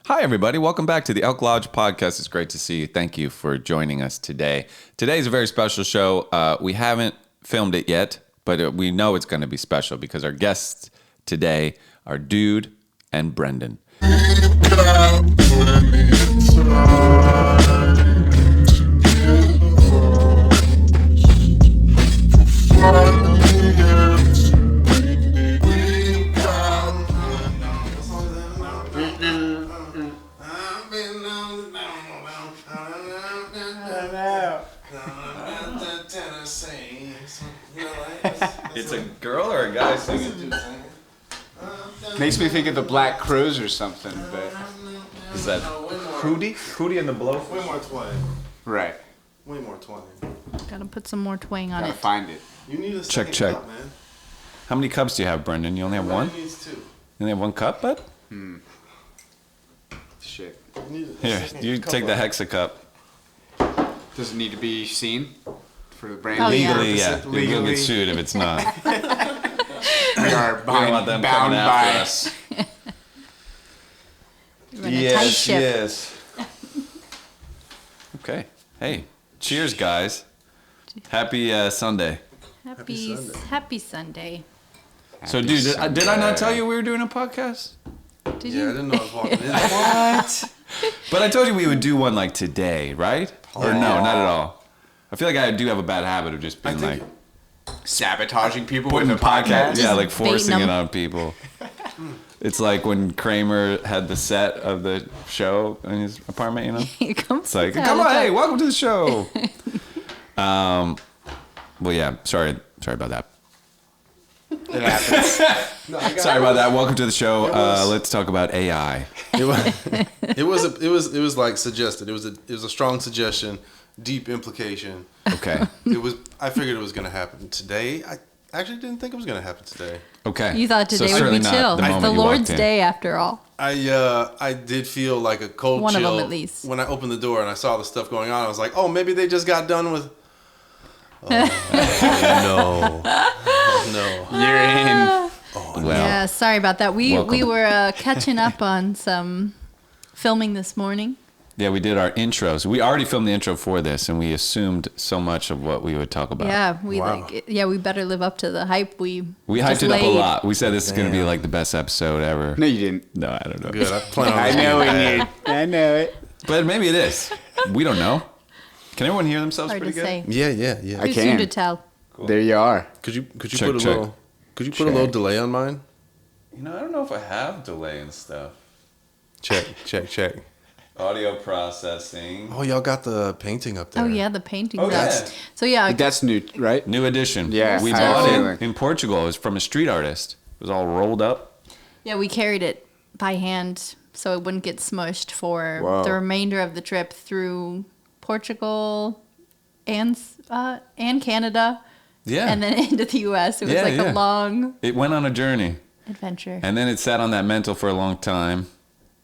Hi, everybody. Welcome back to the Elk Lodge podcast. It's great to see you. Thank you for joining us today. Today's a very special show. We haven't filmed it yet, but we know it's going to be special because our guests today are Dude and Brendon. It's a girl or a guy singing? Makes me think of the Black Crows or something, but... Is that Hootie? Hootie and the Blowfish? Way more twang. Right. Way more twang. Gotta put some more twang on Gotta it. find it. You need a Check, second check. cup, man. How many cups do you have, Brendon? You only have one? Everybody needs two. You only have one cup, bud? Shit. You need a Here, second you cup take the of- Hexa cup. Does it need to be seen for the brand? Oh, yeah. Legally, yeah. You'll Legally. get sued if it's not. We are We don't want them bound coming by after us. You're in a tight ship. Yes. Okay. Hey, cheers, guys. Happy Sunday. Happy Sunday. So, dude, did I not tell you we were doing a podcast? Did Yeah, I you? didn't know I was walking in. What? But I told you we would do one like today, right? Or no, not at all. I feel like I do have a bad habit of just being like sabotaging people putting with a podcast. yeah, like forcing baiting it them. on people. It's like when Kramer had the set of the show in his apartment, you know? Here comes It's like, come on, hey, welcome to the show. Well, yeah, sorry about that. It happens. No, I got Sorry it. about that. Welcome to the show. was- Let's talk about AI. It was like suggested. It was a strong suggestion, deep implication. Okay. I figured it was going to happen today. I actually didn't think it was going to happen today. Okay. You thought So today would certainly be not chill. the It's moment the you walked Lord's in. Day after all. I did feel like a cold One of chill them at least. when I opened the door and I saw the stuff going on. I was like, oh, maybe they just got done with. Oh, no. You're in. Well, Yeah, sorry about that. We welcome. were catching up on some filming this morning. yeah, we did our intros. We already filmed the intro for this, and we assumed so much of what we would talk about. Yeah, we Wow. we better live up to the hype we We just hyped it up a laid. lot. We said this is going to be Damn. like the best episode ever. No, you didn't. No, I don't know. Good. I plan on I this know being it. bad. I know it. But maybe it is. We don't know. Can everyone hear themselves Hard to pretty good? say. Yeah. I Too soon can. to tell. There you are. Could you Check, put a check. little? Could you put a little delay on mine? You know, I don't know if I have delay and stuff. Check. Audio processing. Oh, y'all got the painting up there. Oh yeah, the painting. Oh, that's yeah. So yeah, That's new, right? New edition. Yeah, We I have bought a feeling. it in Portugal. It was from a street artist. It was all rolled up. yeah, we carried it by hand so it wouldn't get smushed for Whoa. the remainder of the trip through Portugal and Canada. Yeah. And then into the U.S. It was Yeah, like yeah. a long It went on a journey. adventure. And then it sat on that mantle for a long time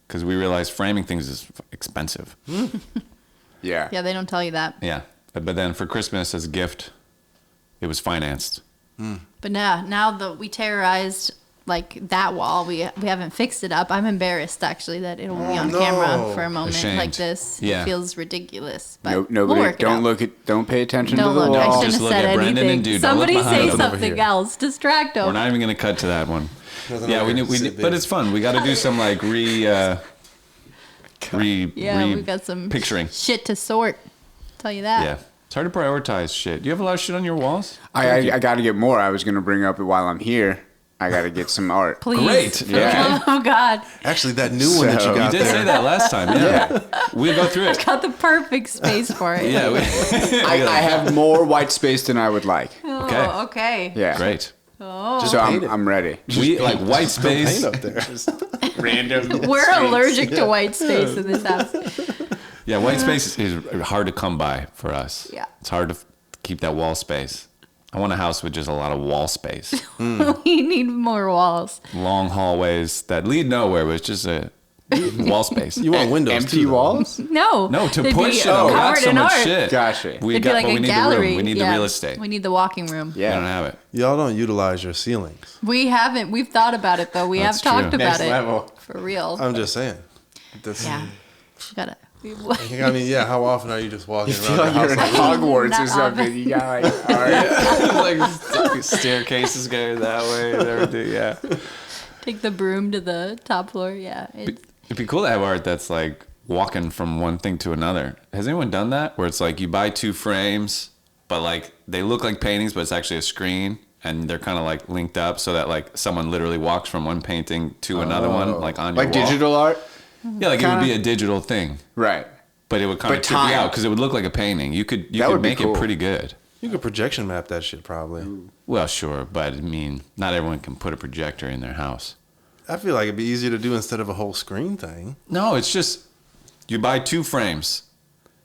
because we realized framing things is expensive. Yeah. Yeah, they don't tell you that. Yeah. But then for Christmas as a gift, it was financed. But now that we terrorized like that wall, we haven't fixed it up. I'm embarrassed actually that it'll be on no. camera for a moment Ashamed. like this. Yeah. It feels ridiculous. But No, we'll nobody. work it out. Don't pay attention Don't to the look. I wall. shouldn't Just have look said at Brendon anything. and Dude. Don't look Somebody behind say them. Over something here. else. Distract them. We're not even going to cut to that one. Nothing Yeah, over we here. knew, Sit but there. it's fun. We got to do some like we got some picturing. shit to sort. Tell you that. Yeah. It's hard to prioritize shit. Do you have a lot of shit on your walls? I got to get more. I was going to bring up it while I'm here. I got to get some art. Please. Great. Yeah. Oh God. Actually, that new one that So- you You got did there. say that last time. Yeah. We'll go through it. Got the perfect space for it. Yeah. I have more white space than I would like. Oh, Okay. okay. Yeah. Great. Oh. So paint it. I'm ready. We like white space. Paint up there. Random. We're allergic to white space in this house. Yeah, white space is hard to come by for us. Yeah. It's hard to keep that wall space. I want a house with just a lot of wall space. We need more walls. Long hallways that lead nowhere, but it's just a wall space. You want windows Empty too, though. walls? No. No, to they'd push be it. We got covered so in much art. shit. Gotcha. We It'd got, be like but we a need gallery. the room. We need Yeah. the real estate. We need the walking room. We Yeah. don't have it. Y'all don't utilize your ceilings. We haven't. We've thought about it though. We That's have talked true. about Next it. level. For real. I'm just saying. That's, Yeah. You gotta. I mean, yeah. How often are you just walking You around feel your like house you're in like, Hogwarts Not or something. often. You got like, all right. Like staircases go that way and everything. Yeah. Take the broom to the top floor. Yeah. It'd be cool to have art that's like walking from one thing to another. Has anyone done that? Where it's like you buy 2 frames, but like they look like paintings, but it's actually a screen, and they're kind of like linked up so that like someone literally walks from one painting to another one, like on your Like wall. digital art? Yeah, like it Kinda? would be a digital thing, Right. but it would kind of But trip you out timed. because it would look like a painting. You could That would be make cool. it pretty good. you could projection map that shit probably. Well, sure, but I mean, not everyone can put a projector in their house. I feel like it'd be easier to do instead of a whole screen thing. No, it's just you buy 2 frames,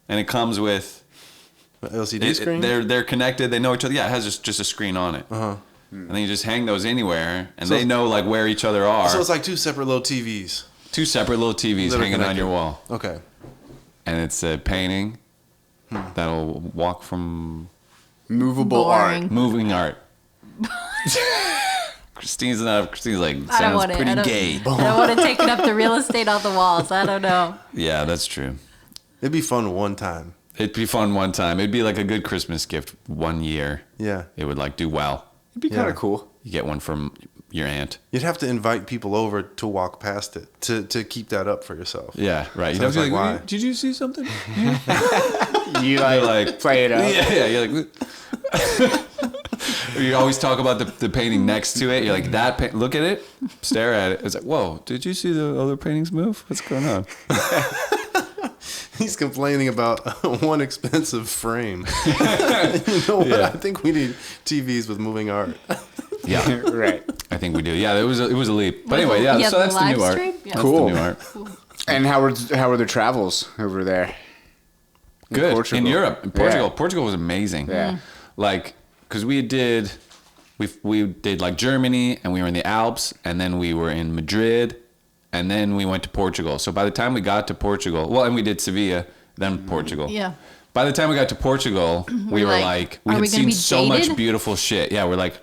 and it comes with An LCD screen. They're connected. They know each other. Yeah, it has just a screen on it. And then you just hang those anywhere, and they know like where each other are. So it's like 2 separate little TVs. 2 separate little TVs That are hanging on connected. your wall, Okay. and it's a painting that'll walk from Movable Boring. art. moving art. Christine's like I don't sounds want it. pretty I don't, gay. I don't want to take up the real estate on the walls. I don't know. Yeah, that's true. It'd be fun one time. It'd be fun one time. It'd be like a good Christmas gift one year. Yeah. It would like do well. It'd be kind of cool. You get one from your aunt. You'd have to invite people over to walk past it to keep that up for yourself. Yeah, right. You Sounds don't be like like, why? did you see something? You like- play it up. Yeah, you're like. Or you always talk about the painting next to it. You're like, that look at it, stare at it. It's like, whoa, did you see the other paintings move? What's going on? He's complaining about one expensive frame. You know what? Yeah. I think we need TVs with moving art. Yeah, Right. I think we do. Yeah, it was a leap. But anyway, yeah, Yeah, so the that's the new live art. stream? Yeah. That's Cool. the new art. And how were the travels over there? Good. Portugal. In Europe, in Portugal. Yeah. Portugal was amazing. Yeah. Like, because we did like Germany, and we were in the Alps, and then we were in Madrid, and then we went to Portugal. So by the time we got to Portugal, well, and we did Sevilla, then Portugal. Yeah. By the time we got to Portugal, we were like, like, we are had we gonna seen be so much dated? beautiful shit. Yeah, we're like,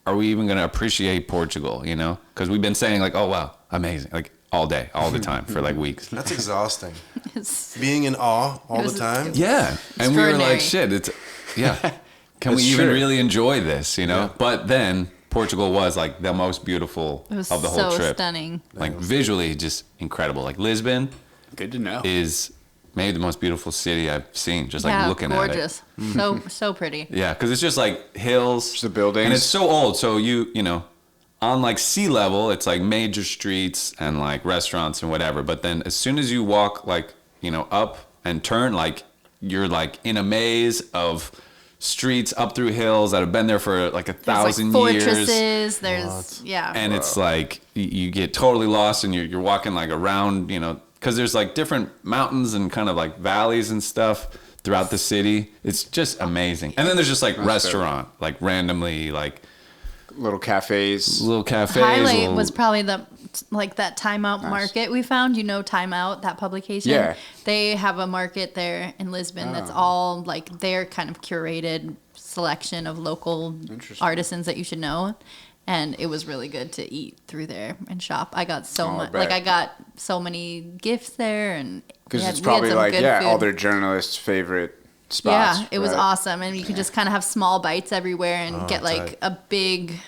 are we even going to appreciate Portugal, you know? Because we've been saying like, oh, wow, amazing, like all day, all the time for like weeks. That's exhausting. It's, Being in awe all It the was- time. Yeah. And we were Extraordinary. like, shit, it's, yeah. Can we It's even true. really enjoy this, you know? Yeah. But then Portugal was like the most beautiful it was of the whole so trip. stunning. Like visually just incredible. Like Lisbon Good to know. is maybe the most beautiful city I've seen, just like Yeah, looking at it. gorgeous. So pretty. Yeah, because it's just like hills. Just the buildings. And it's so old. So you know, on like sea level, it's like major streets and like restaurants and whatever. But then as soon as you walk like, you know, up and turn, like you're like in a maze of streets up through hills that have been there for like There's 1,000 like years. fortresses. There's yeah. And it's like you get totally lost and you're walking like around, you know, because there's like different mountains and kind of like valleys and stuff throughout the city. It's just amazing. And then there's just like restaurant, like randomly like Little cafes. little cafes. Highlight little- was probably the like that Time Out Nice. market we found. You know Time Out, that publication. Yeah. They have a market there in Lisbon that's Oh. all like their kind of curated selection of local Interesting. artisans that you should know. And it was really good to eat through there and shop. I got so Oh, I much, bet. like I got so many gifts there, and Because we had- it's we had probably some like, good yeah, food. all their journalists' favorite spots. Yeah, it was right? awesome, and you could just kind of have small bites everywhere and get like tight. a big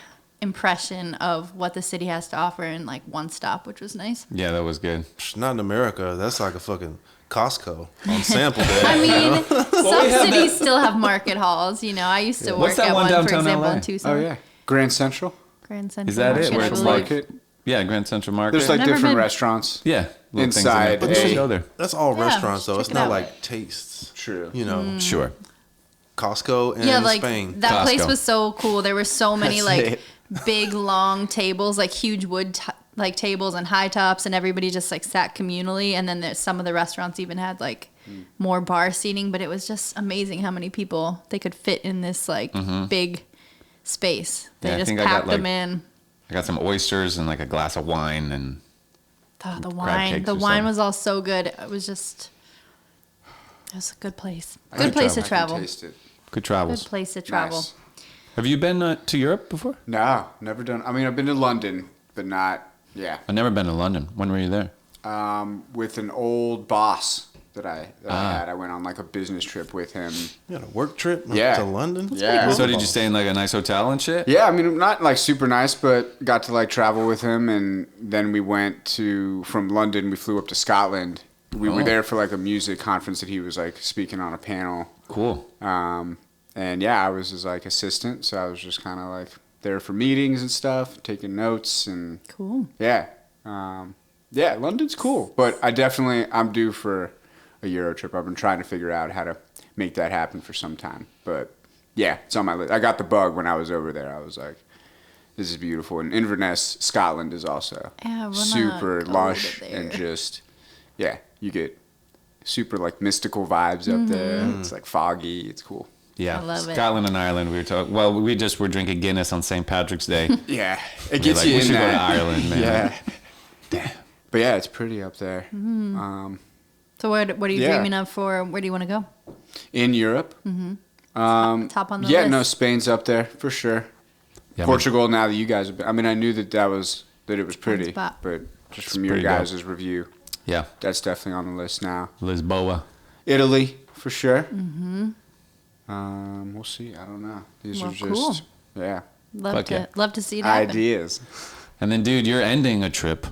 impression of what the city has to offer in like one stop, which was nice. Yeah, that was good. Not in America. That's like a fucking Costco on sample day. I mean, some we have cities that- still have market halls. You know, I used to What's work that at one one, for downtown example, LA? in Tucson. Oh, yeah. Grand Central. Grand Central Is that Market, it? Where I it's believe. like, Market. yeah, Grand Central Market. There's like Never different been- restaurants. yeah, little things in Inside there. But you should a- go there. That's all Yeah, restaurants though. check It's it not out. like tastes. True. You know, Sure. Costco and Yeah, like Spain. that place Costco. was so cool. There were so many That's like it. big long tables, like huge wood like tables and high tops, and everybody just like sat communally. And then some of the restaurants even had like more bar seating, but it was just amazing how many people they could fit in this like big space. They Yeah, I just think I got, packed them like, in. I got some oysters and like a glass of wine and Oh, the crab wine, cakes the or wine something. was all so good. It was a good place. I Good can place tell. to I can travel. taste it. good Good travels. place to travel. Nice. Have you been to Europe before? No, never done. I mean, I've been to London, but not. Yeah. I've never been to London. When were you there? with an old boss that I had. I went on like a business trip with him. You had a work trip Yeah. to London? Yeah. So did you stay in like a nice hotel and shit? Yeah, I mean, not like super nice, but got to like travel with him. And then we went from London, we flew up to Scotland. We were there for like a music conference that he was like speaking on a panel. Cool. And yeah, I was his like assistant. So I was just kind of like there for meetings and stuff, taking notes and Cool. yeah. Yeah, London's cool. But I'm due for a Euro trip. I've been trying to figure out how to make that happen for some time. But yeah, it's on my list. I got the bug when I was over there. I was like, this is beautiful. And Inverness, Scotland is also super lush and just, yeah, you get super like mystical vibes up there. It's like foggy. It's cool. Yeah, I love it. Scotland and Ireland. We were talking. Well, we just were drinking Guinness on St. Patrick's Day. Yeah, it We're gets like, you we in should there. go to Ireland, man. Yeah. Damn. But yeah, it's pretty up there. So what are you Yeah. dreaming of for? Where do you want to go? In Europe. Top on the Yeah, list. no, Spain's up there for sure. Yeah, Portugal. Now that you guys have been, I mean, I knew that it was pretty, spot. but just It's from your pretty dope. guys' review, Yeah, that's definitely on the list now. Lisboa. Italy for sure. We'll see. I don't know. These Well, are just cool. yeah Love to see it happen. ideas. And then, dude, you're ending a trip.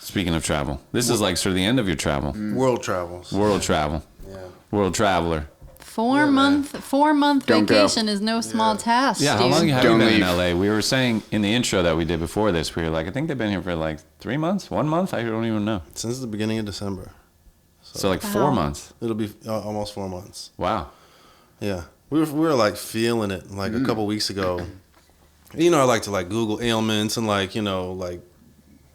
Speaking of travel, this is like sort of the end of your travel. World travels. World travel. Yeah. World traveler. 4-month Don't go. vacation is no small task. Yeah, how dude. long have you Don't been leave. in LA? We were saying in the intro that we did before this, we were like, I think they've been here for like 3 months, 1 month. I don't even know. Since the beginning of December. So like 4 Wow. months. It'll be almost 4 months. Wow. Yeah. We were like feeling it like a couple weeks ago. You know, I like to like Google ailments and like, you know, like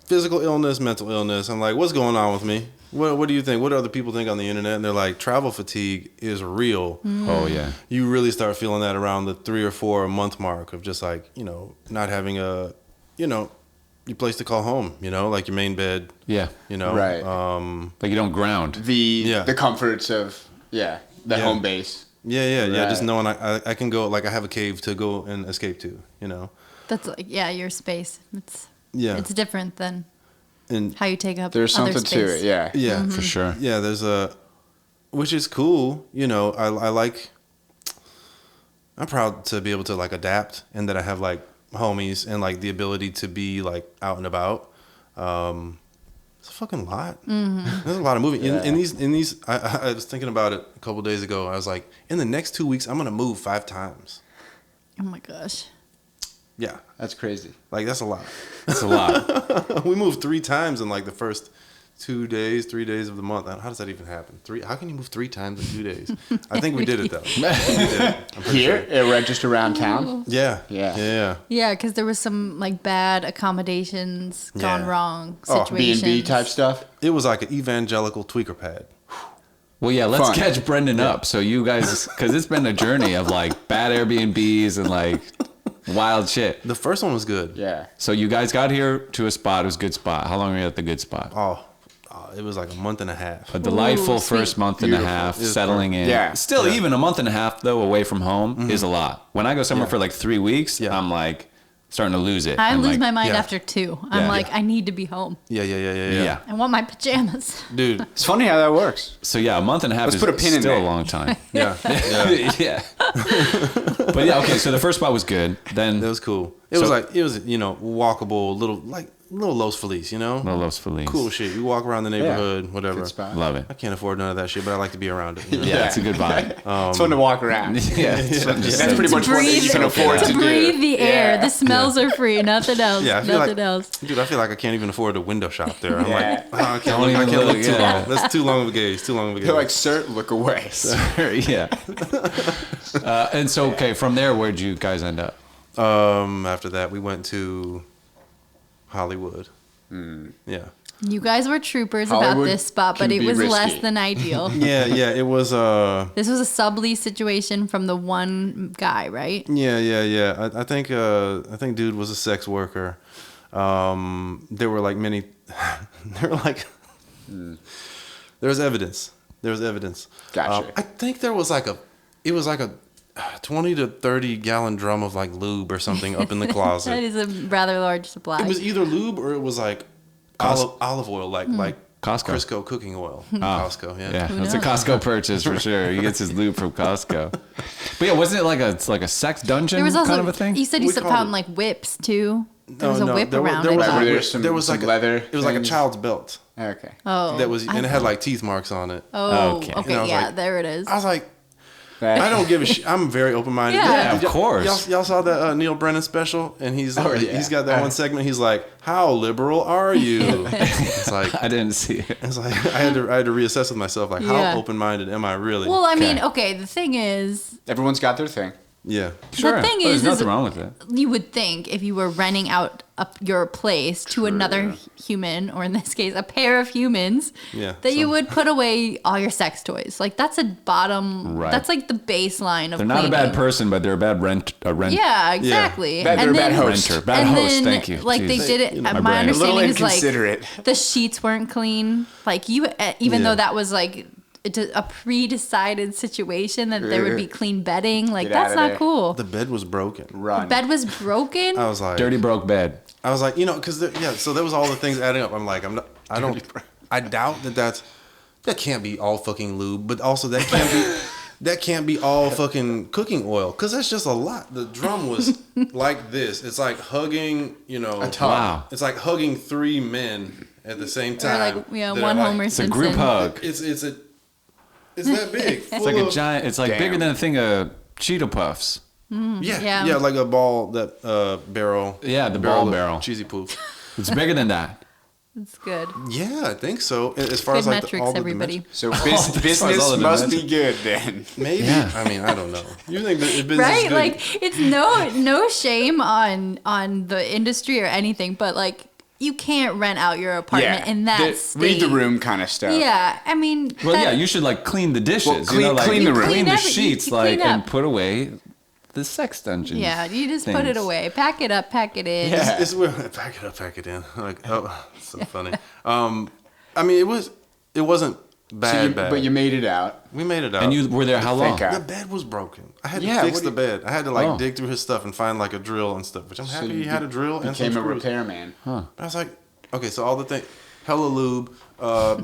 physical illness, mental illness. I'm like, what's going on with me? What do you think? What do other people think on the internet? And they're like, travel fatigue is real. Oh yeah. You really start feeling that around the 3 or 4 month mark of just like, you know, not having your place to call home, you know, like your main bed, Yeah. you know. Right. Like you don't ground. The comforts of the Yeah. home base. Yeah. Just Right. knowing I can go, like I have a cave to go and escape to, you know. That's like your space. It's different than And how you take up There's other something space. to it. Yeah. yeah, For sure. yeah, which is cool, you know. I'm proud to be able to like adapt and that I have like homies and like the ability to be like out and about. It's a fucking lot. There's a lot of moving. In these, I was thinking about it a couple days ago. I was like, in the next 2 weeks, I'm gonna move 5 times. Oh my gosh. Yeah, That's crazy. like that's a lot. It's a lot. We moved 3 times in like the first 3 days of the month. How does that even happen? How can you move 3 times in 2 days? I think we did it though. We did it. I'm pretty Here, sure. right just around town. Yeah. Yeah. Yeah. Yeah, because there was some like bad accommodations gone Yeah. wrong Oh, situations. B&B type stuff. It was like an evangelical tweaker pad. Well, yeah, let's Fun. catch Brendon up. So you guys, because it's been a journey of like bad Airbnbs and like wild shit. The first one was good. Yeah. So you guys got here to a spot. It was a good spot. How long were you at the good spot? Oh, it was like a month and a half. A delightful Ooh, sweet. first month and a Beautiful. half, It was settling in. Yeah. Still, Yeah. even a month and a half though away from home is a lot. When I go somewhere Yeah. for like 3 weeks, Yeah. I'm like starting to lose it. I I'm lose like, my mind yeah. after 2. I'm Yeah. like, I need to be home. Yeah. Yeah. I want my pajamas. Dude. It's funny how that works. So yeah, a month and a half Let's is put a pin in still a there. long time. Yeah. Yeah. yeah. But yeah, okay. So the first spot was good. Then That was cool. It was you know, walkable, little Los Feliz, you know? no Los Feliz. Cool shit. You walk around the neighborhood, whatever. Good spot. Love it. I can't afford none of that shit, but I like to be around it. You know? Yeah, it's a good vibe. It's fun to walk around. Yeah, it's fun to That's sit. pretty much what you can afford to to do. breathe the air. Yeah. The smells are free. Nothing else. Yeah, I feel Nothing like, else. dude, I feel like I can't even afford a window shop there. I'm Yeah. like, oh, I can't Don't look, I even can't look look, too yeah. long. That's too long of a gaze. Too long of a gaze. They're like, sir, look away. yeah. And so, okay, from there, where'd you guys end up? After that, we went to Hollywood. Yeah. You guys were troopers about Hollywood this spot, but can it be was less risky. than ideal. Yeah, it was This was a sublease situation from the one guy, right? yeah. I think dude was a sex worker. There were like many there were like there was evidence. Gotcha. I think there was like a 20 to 30 gallon drum of like lube or something up in the That closet. is a rather large supply. It was either lube or it was like olive oil, like Costco. Crisco cooking oil. Costco, yeah. Yeah, that's a Costco purchase for sure. He gets his lube from Costco. But yeah, wasn't it like a sex dungeon There was also kind of a thing? You said you found like whips too. There was a whip around there it. was, Like, were there some like leather it was like a things? child's belt. Okay. Oh, That was, and it had like teeth marks on it. oh, Okay. okay, And I was yeah, like- there it is. I was like, I don't give a shit. I'm very open-minded. Yeah. Of course. Y'all saw that Neil Brennan special, and he's yeah. he's got that one segment. He's like, "How liberal are you?" It's like I didn't see it. it's like I had to reassess with myself, like, Yeah. how open-minded am I really? Well, I Okay. mean, okay, the thing is, Everyone's got their thing. yeah. Sure. thing There's is nothing wrong with it. you would think if you were renting out your place to another human, or in this case, a pair of humans, Yeah, that you so- would put away all your sex toys. Like that's a bottom. Right. That's like the baseline of. They're not a bad cleaning. person, but they're a bad rent. Yeah, exactly. They're a bad host. Renter. Bad and host. then, Thank you. Like they Jeez. did it. You know, my my brain. A little understanding is like inconsiderate. the sheets weren't clean. Like you, even Yeah. though that was like a pre-decided situation that there would be clean bedding. Like Get that's outta not there. cool. The bed was broken. Run. Bed was broken. I was like, Dirty broke bed. I was like, because so there was all the things adding up. I'm like, I doubt that can't be all fucking lube, but also that can't be all fucking cooking oil, because that's just a lot. The drum was like this. It's like hugging, A tub. Wow. it's like hugging 3 men at the same or time. like yeah, that one are like- Homer It's a Simpson. group hug. It's that big. It's like a giant. It's like Damn. bigger than a thing of Cheeto Puffs. Yeah. Yeah, like a ball that barrel. Yeah, the ball of barrel. cheesy poof. It's bigger than that. It's good. Yeah, I think so. As far Good as like metrics, all the everybody. dimensions. So as far as all business the must dimensions. be good then. Maybe. Yeah. I mean, I don't know. You think business Right? is good? Like it's no shame on the industry or anything, but like you can't rent out your apartment in that state. read the room kind of stuff. Yeah, I mean. Well, that- yeah, you should like clean the dishes. Well, clean- like, clean the room. clean the Clean every- sheets, you like, clean and up. put away the sex dungeon. Yeah, you just put it things. away, pack it up, pack it in. Yeah. It's weird. Pack it up, pack it in. Like, oh, it's so funny. I mean, it wasn't bad. But you made it out. We made it out. And you were there how long? Thank God. The bed was broken. I had Yeah, to fix what the do bed. I had to like Oh. dig through his stuff and find like a drill and stuff. Which I'm happy So he had a drill and some Became a screws. repairman. I was like, okay, so all the things, hella lube,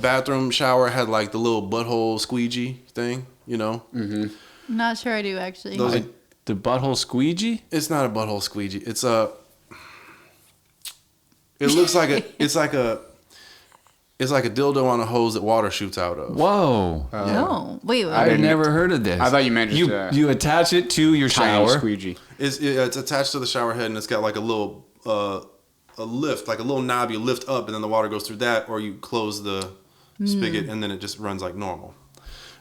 bathroom shower had like the little butthole squeegee thing, you know? I'm not sure I do actually. Those- Like, the butthole squeegee? It's not a butthole squeegee. It's a. It looks like it's like a dildo on a hose that water shoots out of. Whoa. Oh, wait. I I've didn't- never heard of this. I thought you meant you, just, you attach it to your Tiny shower. squeegee. It's attached to the shower head and it's got like a little a lift, like a little knob you lift up and then the water goes through that, or you close the spigot and then it just runs like normal.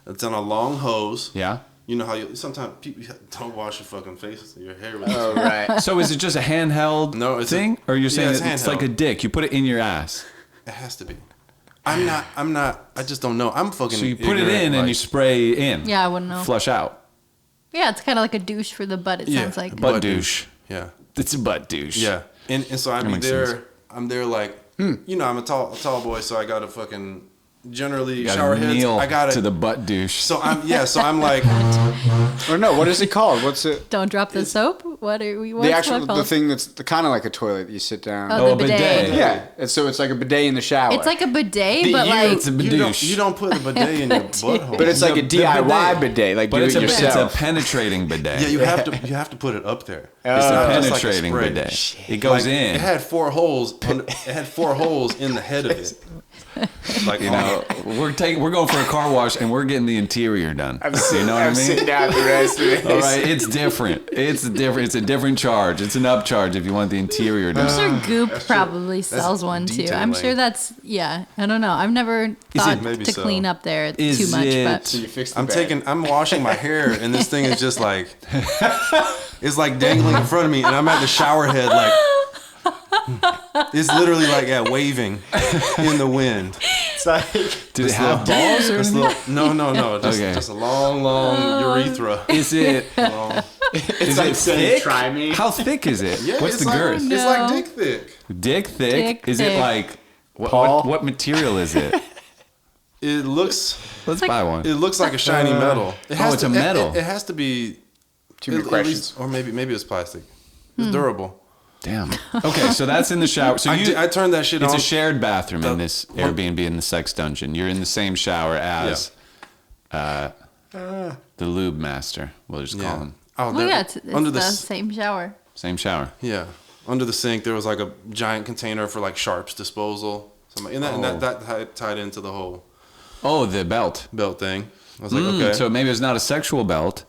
It's on a long hose. Yeah. You know how sometimes people don't wash your fucking face, your hair. With Oh, right. So is it just a handheld No, it's thing? Or you're saying it's it's like handheld. a dick? You put it in your ass. It has to be. I'm not. I just don't know. I'm fucking. So you put it ignorant, in and like- you spray in. Yeah, I wouldn't know. Flush out. Yeah, it's kind of like a douche for the butt. It sounds like. Butt douche. Yeah. It's a butt douche. Yeah. And so I'm makes there. sense. I'm there like, you know, I'm a tall boy, so I gotta fucking generally You gotta shower heads. kneel I gotta. to the butt douche. So I'm like, Or no, what is it called? What's it? Don't drop the soap. What are we? What's The actual what called? the thing that's kind of like a toilet that you sit down. Oh, Oh, the a bidet. bidet. Yeah, and so it's like a bidet in the shower. It's like a bidet, but you- like It's a douche. you don't put the bidet in your butthole. but it's like a The DIY bidet, like But do it's it a, it's yourself. a penetrating bidet. yeah, you have to put it up there. It's a not just like a penetrating spray. bidet. It goes Like, in. It had 4 holes. It had 4 holes in the head of it. Like You know, we're going for a car wash and we're getting the interior done. You know what I I'm mean? sitting out the rest of it. All right, it's different. It's a different charge. It's an upcharge if you want the interior I'm done. sure Goop probably sells one too. I'm sure detailing. that's I don't know. I've never thought Maybe to so. clean up there Is too much, it- but So you fix the bed. I'm washing my hair and this thing is just like, it's like dangling in front of me and I'm at the shower head like, it's literally like waving in the wind. It's like, Did it have balls or This anything? little, no, just, Okay. just a long urethra. Is it? Long. it's like saying, thick? try me. How thick is it? Yeah, What's it's the like, girth? It's like dick thick. Dick thick? Dick Is it thick. like Paul? what material is it? It looks Let's buy one. it looks like a shiny metal. It has it's to, a metal. It has to be Too many at questions. least, or maybe it's plastic. It's durable. Damn. Okay, so that's in the shower. So I turned that shit on. It's a shared bathroom in this Airbnb in the sex dungeon. You're in the same shower as the lube master. We'll just call him. Oh, Well, yeah, it's under the same shower. Same shower. Yeah. Under the sink, there was like a giant container for like sharps disposal. And that tied into the whole The belt thing. I was like, okay. So maybe it's not a sexual belt.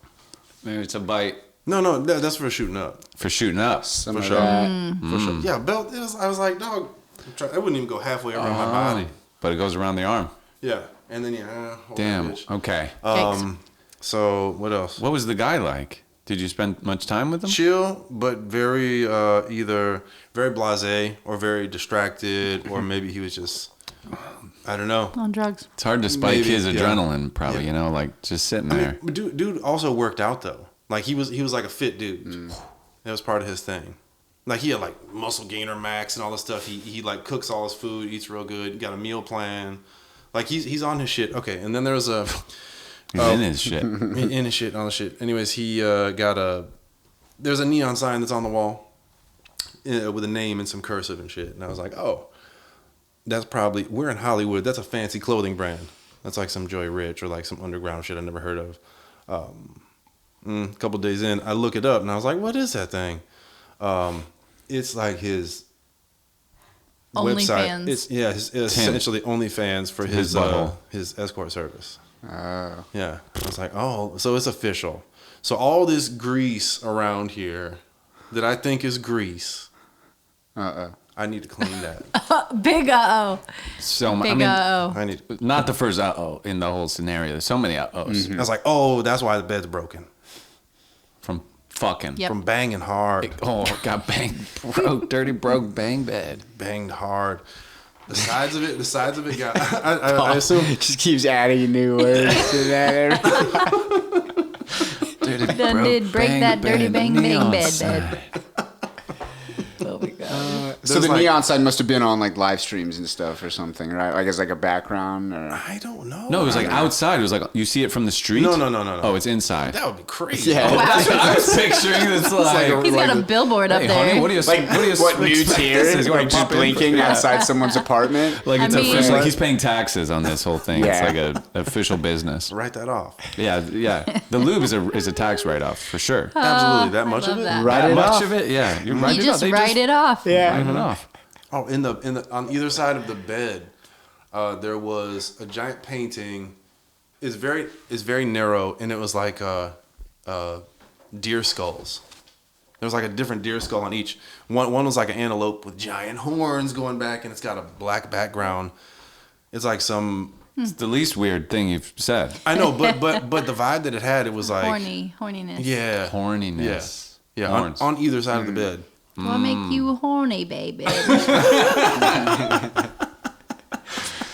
Maybe it's a bite. No, that's for shooting up. For shooting up. For sure. For sure. Yeah, belt. I was like, dog. I wouldn't even go halfway around my body. But it goes around the arm. Yeah, and then Damn. Okay. So what else? What was the guy like? Did you spend much time with him? Chill, but very either very blasé or very distracted, or maybe he was just I don't know. On drugs. It's hard to spike his yeah. adrenaline, probably. You know, like just sitting there. But dude also worked out though. Like he was like a fit dude. That was part of his thing. Like he had like muscle gainer max and all this stuff. He like cooks all his food, eats real good, got a meal plan. Like he's on his shit. Okay, and then there's a He's in his shit. in his shit, on the shit. Anyways, he there's a neon sign that's on the wall with a name and some cursive and shit. And I was like, oh, that's probably, we're in Hollywood. That's a fancy clothing brand. That's like some Joy Rich or like some underground shit I never heard of. A couple days in, I look it up and I was like, what is that thing? It's like his website. OnlyFans. It's essentially OnlyFans for his escort service. Oh. Yeah. I was like, oh, so it's official. So all this grease around here that I think is grease, I need to clean that. Big uh-oh. So Big uh-oh. I need. not the first uh-oh in the whole scenario. There's so many uh-ohs. I was like, oh, that's why the bed's broken. From fucking. Yep. From banging hard. Got banged. Dirty broke bang bed. Banged hard. The sides of it got. I assume. Just keeps adding new words to that. Done did break that dirty bang bang bed. Oh my god. So the neon sign must have been on like live streams and stuff or something, right? Like as like a background or. I don't know. No, it was like outside. It was like you see it from the street. No. Oh, it's inside. That would be crazy. Yeah. That's what I was picturing. It's like, He's got a billboard up hey, there. honey, what do you What new expect tier? this is Like gonna just pop in? blinking Yeah. outside someone's apartment. Like it's I mean- official. Like he's paying taxes on this whole thing. Yeah. It's like a official business. Write that off. Yeah. The lube is a tax write off for sure. Absolutely. That I much love of it. that. Write That it much off. of it, yeah. You write You it just off. They write it off. Yeah. Write it off. Oh, in the on either side of the bed, there was a giant painting. It's very narrow, and it was like deer skulls. There was like a different deer skull on each. One was like an antelope with giant horns going back, and it's got a black background. It's like some. It's the least weird thing you've said. I know, but the vibe that it had, it was like Horniness. Yeah, Horniness. yeah. Horns. On either side of the bed. What make you horny, baby?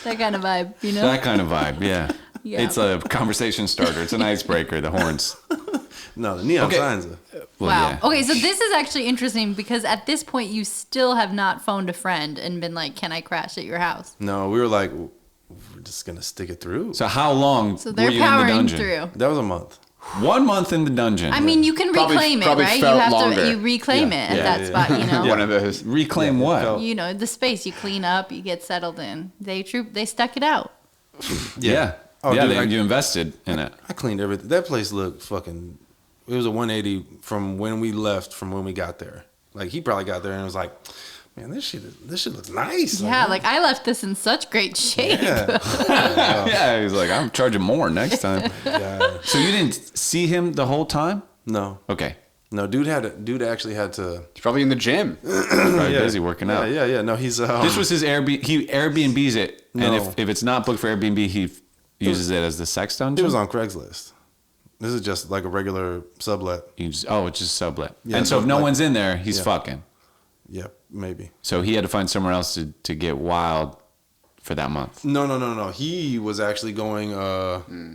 That kind of vibe, you know? That kind of vibe, yeah. Yeah. It's a conversation starter. It's an icebreaker, the horns. No, the neon Okay. signs. Well, Wow. yeah. Okay, so this is actually interesting because at this point you still have not phoned a friend and been like, "Can I crash at your house?" No, we were like, we're just gonna stick it through. So how long So were they're you in the powering dungeon? through. That was a month. 1 month in the dungeon. I mean, you can reclaim Probably it, right? You felt have longer. to reclaim Yeah. it at Yeah, that yeah, spot, you know. One of those. reclaim what? felt- You know, the space you clean up, you get settled in. They stuck it out. Yeah. Oh, yeah, dude, you invested in it. I cleaned everything. That place looked fucking. It was a 180 from when we left, from when we got there. Like he probably got there and was like, "Man, this shit looks nice." Yeah, like I left this in such great shape. yeah. Yeah, he's like, I'm charging more next time. Yeah. So you didn't see him the whole time? No, Okay. no, dude actually had to. He's probably in the gym. Probably Yeah. busy working out. Yeah. No, he's. This was his Airbnb. He Airbnbs it, and No. if it's not booked for Airbnb, he uses it as the sex dungeon. It was on Craigslist. This is just like a regular sublet. It's just sublet. Yeah, and so if no like- one's in there, he's Yeah. fucking. Yeah, maybe. So he had to find somewhere else to get wild for that month. No. He was actually going.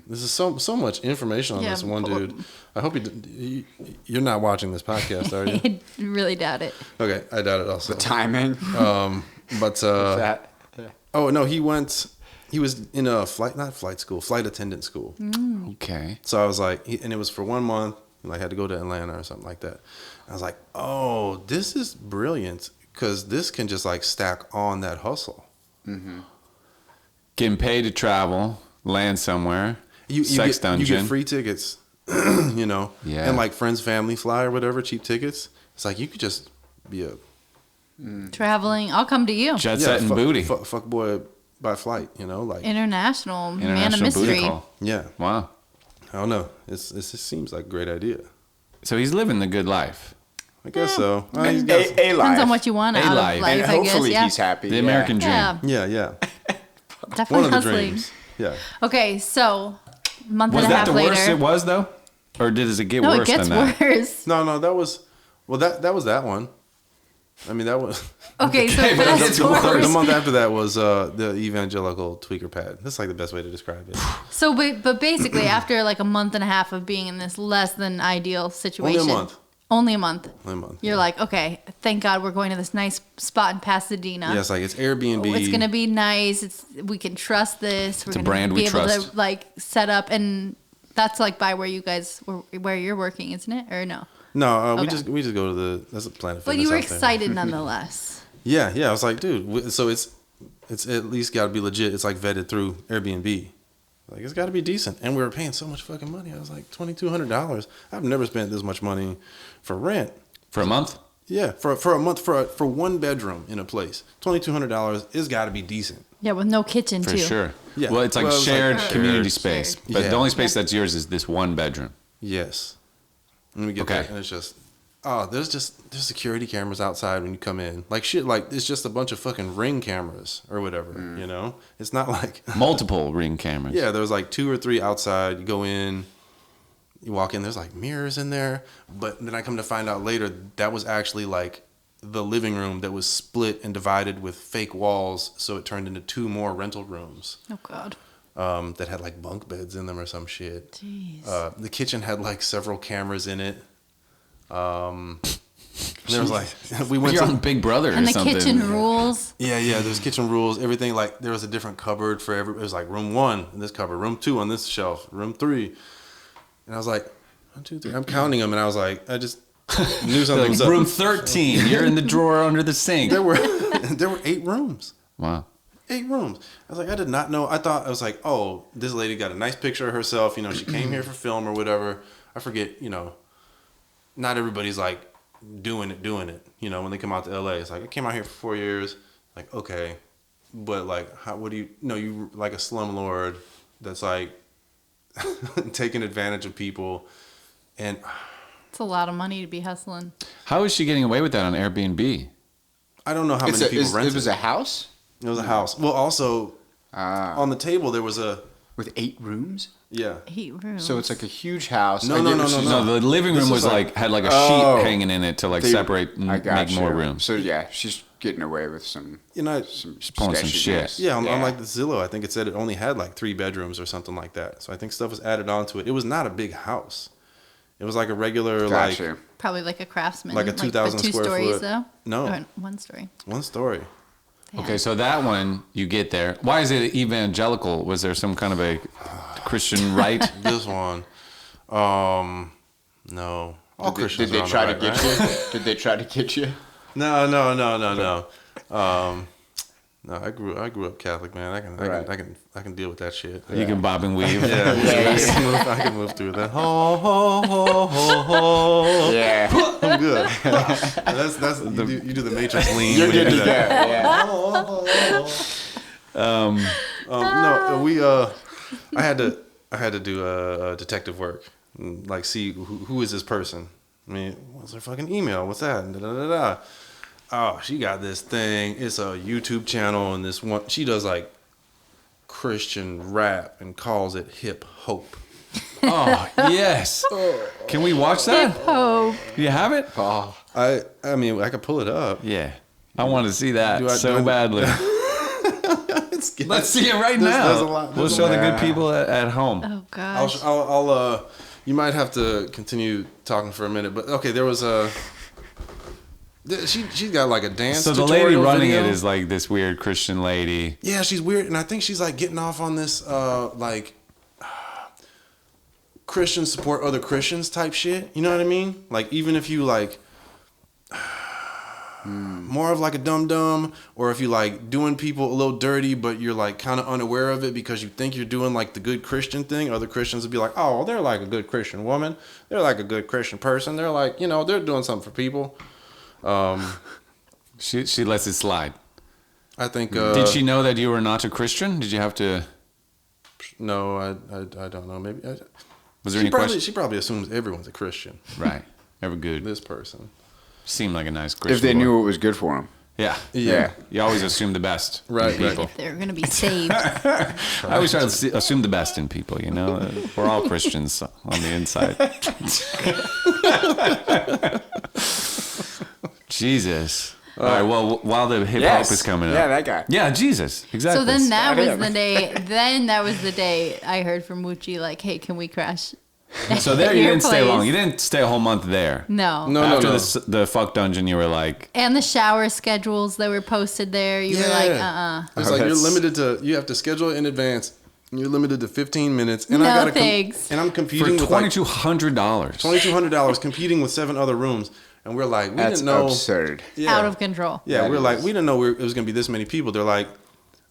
This is so much information on Yeah, this one pull dude. I hope you're not watching this podcast, are you? I really doubt it. Okay, I doubt it also. Timing. But that. oh no, he was in a flight attendant school. Okay. So I was like, and it was for 1 month. Like had to go to Atlanta or something like that. I was like, oh, this is brilliant because this can just like stack on that hustle. Getting paid to travel, land somewhere, You dungeon. You get free tickets, you know, Yeah. and like friends, family fly or whatever, cheap tickets. It's like you could just be a Traveling. I'll come to you. Jet set and booty. fuck boy by flight, you know, like International man of International booty mystery. call. yeah. Wow. I don't know. It just seems like a great idea. So he's living the good life. I guess so. A He's got- life. Depends on what you want out life. of life, And I guess. hopefully Yeah. he's happy. The American dream. Yeah, yeah. definitely One of the hustling. dreams. Yeah. Okay, so month Was and a that half the later. worst it was though? Or does it get No, worse it gets than that? worse. No, that was that was that one. I mean, that was Okay, so Okay, but fast it's forward. worse. the month after that was the evangelical tweaker pad. That's like the best way to describe it. So, but basically, after like a month and a half of being in this less than ideal situation, Only a month. Only a month. Only a month. You're like, okay, thank God we're going to this nice spot in Pasadena. Yeah, it's like it's Airbnb. It's gonna be nice. We can trust this. We're It's a gonna brand be we able trust. to like set up, and that's like by where you guys where you're working, isn't it? Or no? No, we Okay. just go to that's a Planet Fitness. But you were out there. excited nonetheless. Yeah. I was like, dude. So it's at least got to be legit. It's like vetted through Airbnb. Like it's got to be decent. And we were paying so much fucking money. I was like $2,200. I've never spent this much money for rent. For a month? Yeah, for a month for one bedroom in a place. $2,200 is got to be decent. Yeah, with no kitchen For too. sure. Yeah. Well, it's like Well, it's shared like community shared. space. But Yeah. the only space that's yours is this one bedroom. Yes. Let me get Okay. that. And it's just, there's security cameras outside when you come in. Like shit, like it's just a bunch of fucking Ring cameras or whatever, you know? It's not like, Multiple Ring cameras. yeah, there's like 2 or 3 outside. You go in, you walk in, there's like mirrors in there. But then I come to find out later that was actually like the living room that was split and divided with fake walls. So it turned into 2 more rental rooms. Oh God. That had like bunk beds in them or some shit. Jeez. The kitchen had like several cameras in it. There was like we went You're to on Big Brother or And the something. kitchen rules. yeah. There's kitchen rules. Everything like there was a different cupboard for every. It was like room 1 in this cupboard, room 2 on this shelf, room 3, and I was like 1, 2, 3. I'm counting them, and I was like, I just knew something Like was up. room 13. You're in the drawer under the sink. There were 8 rooms. Wow. 8 rooms. I was like, I did not know. I thought I was like, oh, this lady got a nice picture of herself. You know, she came here for film or whatever. I forget. You know, not everybody's like doing it. You know, when they come out to LA, it's like I came out here for 4 years. Like, okay, but like, what do you know? You like a slumlord that's like taking advantage of people, and It's a lot of money to be hustling. How is she getting away with that on Airbnb? I don't know how many people rented. It was a house It was a house. Well, also Ah. on the table there was a with 8 rooms. 8 rooms. So it's like a huge house. No, I no, get no, what no, she's- no. No, the living room This was was like like- had like a Oh. sheet hanging in it to like They- separate and I got make more you. room. So yeah, she's getting away with some you know. pulling some sketchiness. shit. Yeah, on like the Zillow, I think it said it only had like 3 bedrooms or something like that. So I think stuff was added onto it. It was not a big house. It was like a regular Gotcha. probably like a craftsman. like a 2,000 2 square stories foot- though. No. Or 1 story. 1 story. Okay, so that one you get there. Why is it evangelical? Was there some kind of a Christian rite? This one, no. All Did Christians they are on try the to right, get right? you? Did they try to get you? No. No, I grew up Catholic, man. I can deal with that shit. You can bob and weave. Yeah, I can move through that. Ho ho ho ho ho. Yeah. I'm good. That's you do the Matrix lean. You're when you good do to that. go. Yeah. No, we I had to do detective work, and, like see who is this person. I mean, what's her fucking email? What's that? Da, da, da, da. Oh, she got this thing. It's a YouTube channel, and this one she does like Christian rap and calls it hip hope. Oh, yes. Can we watch that? Oh, Do you have it? Oh, I mean, I could pull it up. Yeah. I want to see that Do I- so do I- badly. Let's see it right now. there's a lot- We'll there's show a the lot. good people at home. oh gosh. I'll you might have to continue talking for a minute, but okay, there was a. She's got like a dance. So the lady tutorial running video. it is like this weird Christian lady. Yeah, she's weird, and I think she's like getting off on this like Christians support other Christians type shit. You know what I mean? Like, even if you like more of like a dum-dum, or if you like doing people a little dirty, but you're like kind of unaware of it because you think you're doing like the good Christian thing, other Christians would be like, oh, well, they're like a good Christian woman. They're like a good Christian person. They're like, you know, they're doing something for people. She lets it slide. I think. Did she know that you were not a Christian? Did you have to? No, I don't know. Maybe. Was there any question? She probably assumes everyone's a Christian. Right. Every good. This person. Seemed like a nice Christian. If they boy. knew what was good for them. Yeah. Yeah. You always assume the best Right, in people. They're gonna be saved. I always try to assume the best in people, you know? We're all Christians on the inside. Jesus. All right, well, while the hip-hop is coming up. Yeah, that guy. Yeah, Jesus. Exactly. So then that was him. the day. Then that was the day I heard from Moochie like, "Hey, can we crash?" So there at you your didn't stay place? long. You didn't stay a whole month there. No. No. After the fuck dungeon, you were like, And the shower schedules that were posted there, you were like, It's like you're that's- limited to. You have to schedule it in advance. And you're limited to 15 minutes. And No, I gotta thanks. and I'm for competing with like $2,200. $2,200 competing with 7 other rooms. And we're like, we That's didn't know. absurd. Yeah. out of control. Yeah, That we're like, is. we didn't know it was going to be this many people. They're like,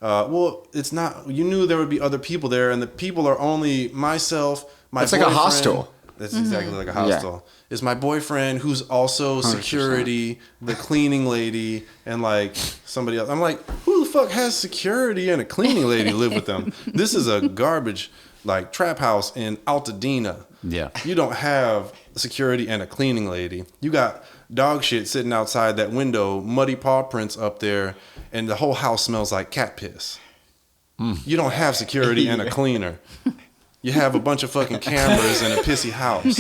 well, it's not. You knew there would be other people there, and the people are only myself, my It's like a boyfriend. hostel. That's exactly like a hostel. It's my boyfriend who's also 100%. security, the cleaning lady, and like somebody else. I'm like, who the fuck has security and a cleaning lady live with them? This is a garbage like trap house in Altadena. Yeah. You don't have security and a cleaning lady. You got dog shit sitting outside that window, muddy paw prints up there, and the whole house smells like cat piss. You don't have security and a cleaner. You have a bunch of fucking cameras and a pissy house.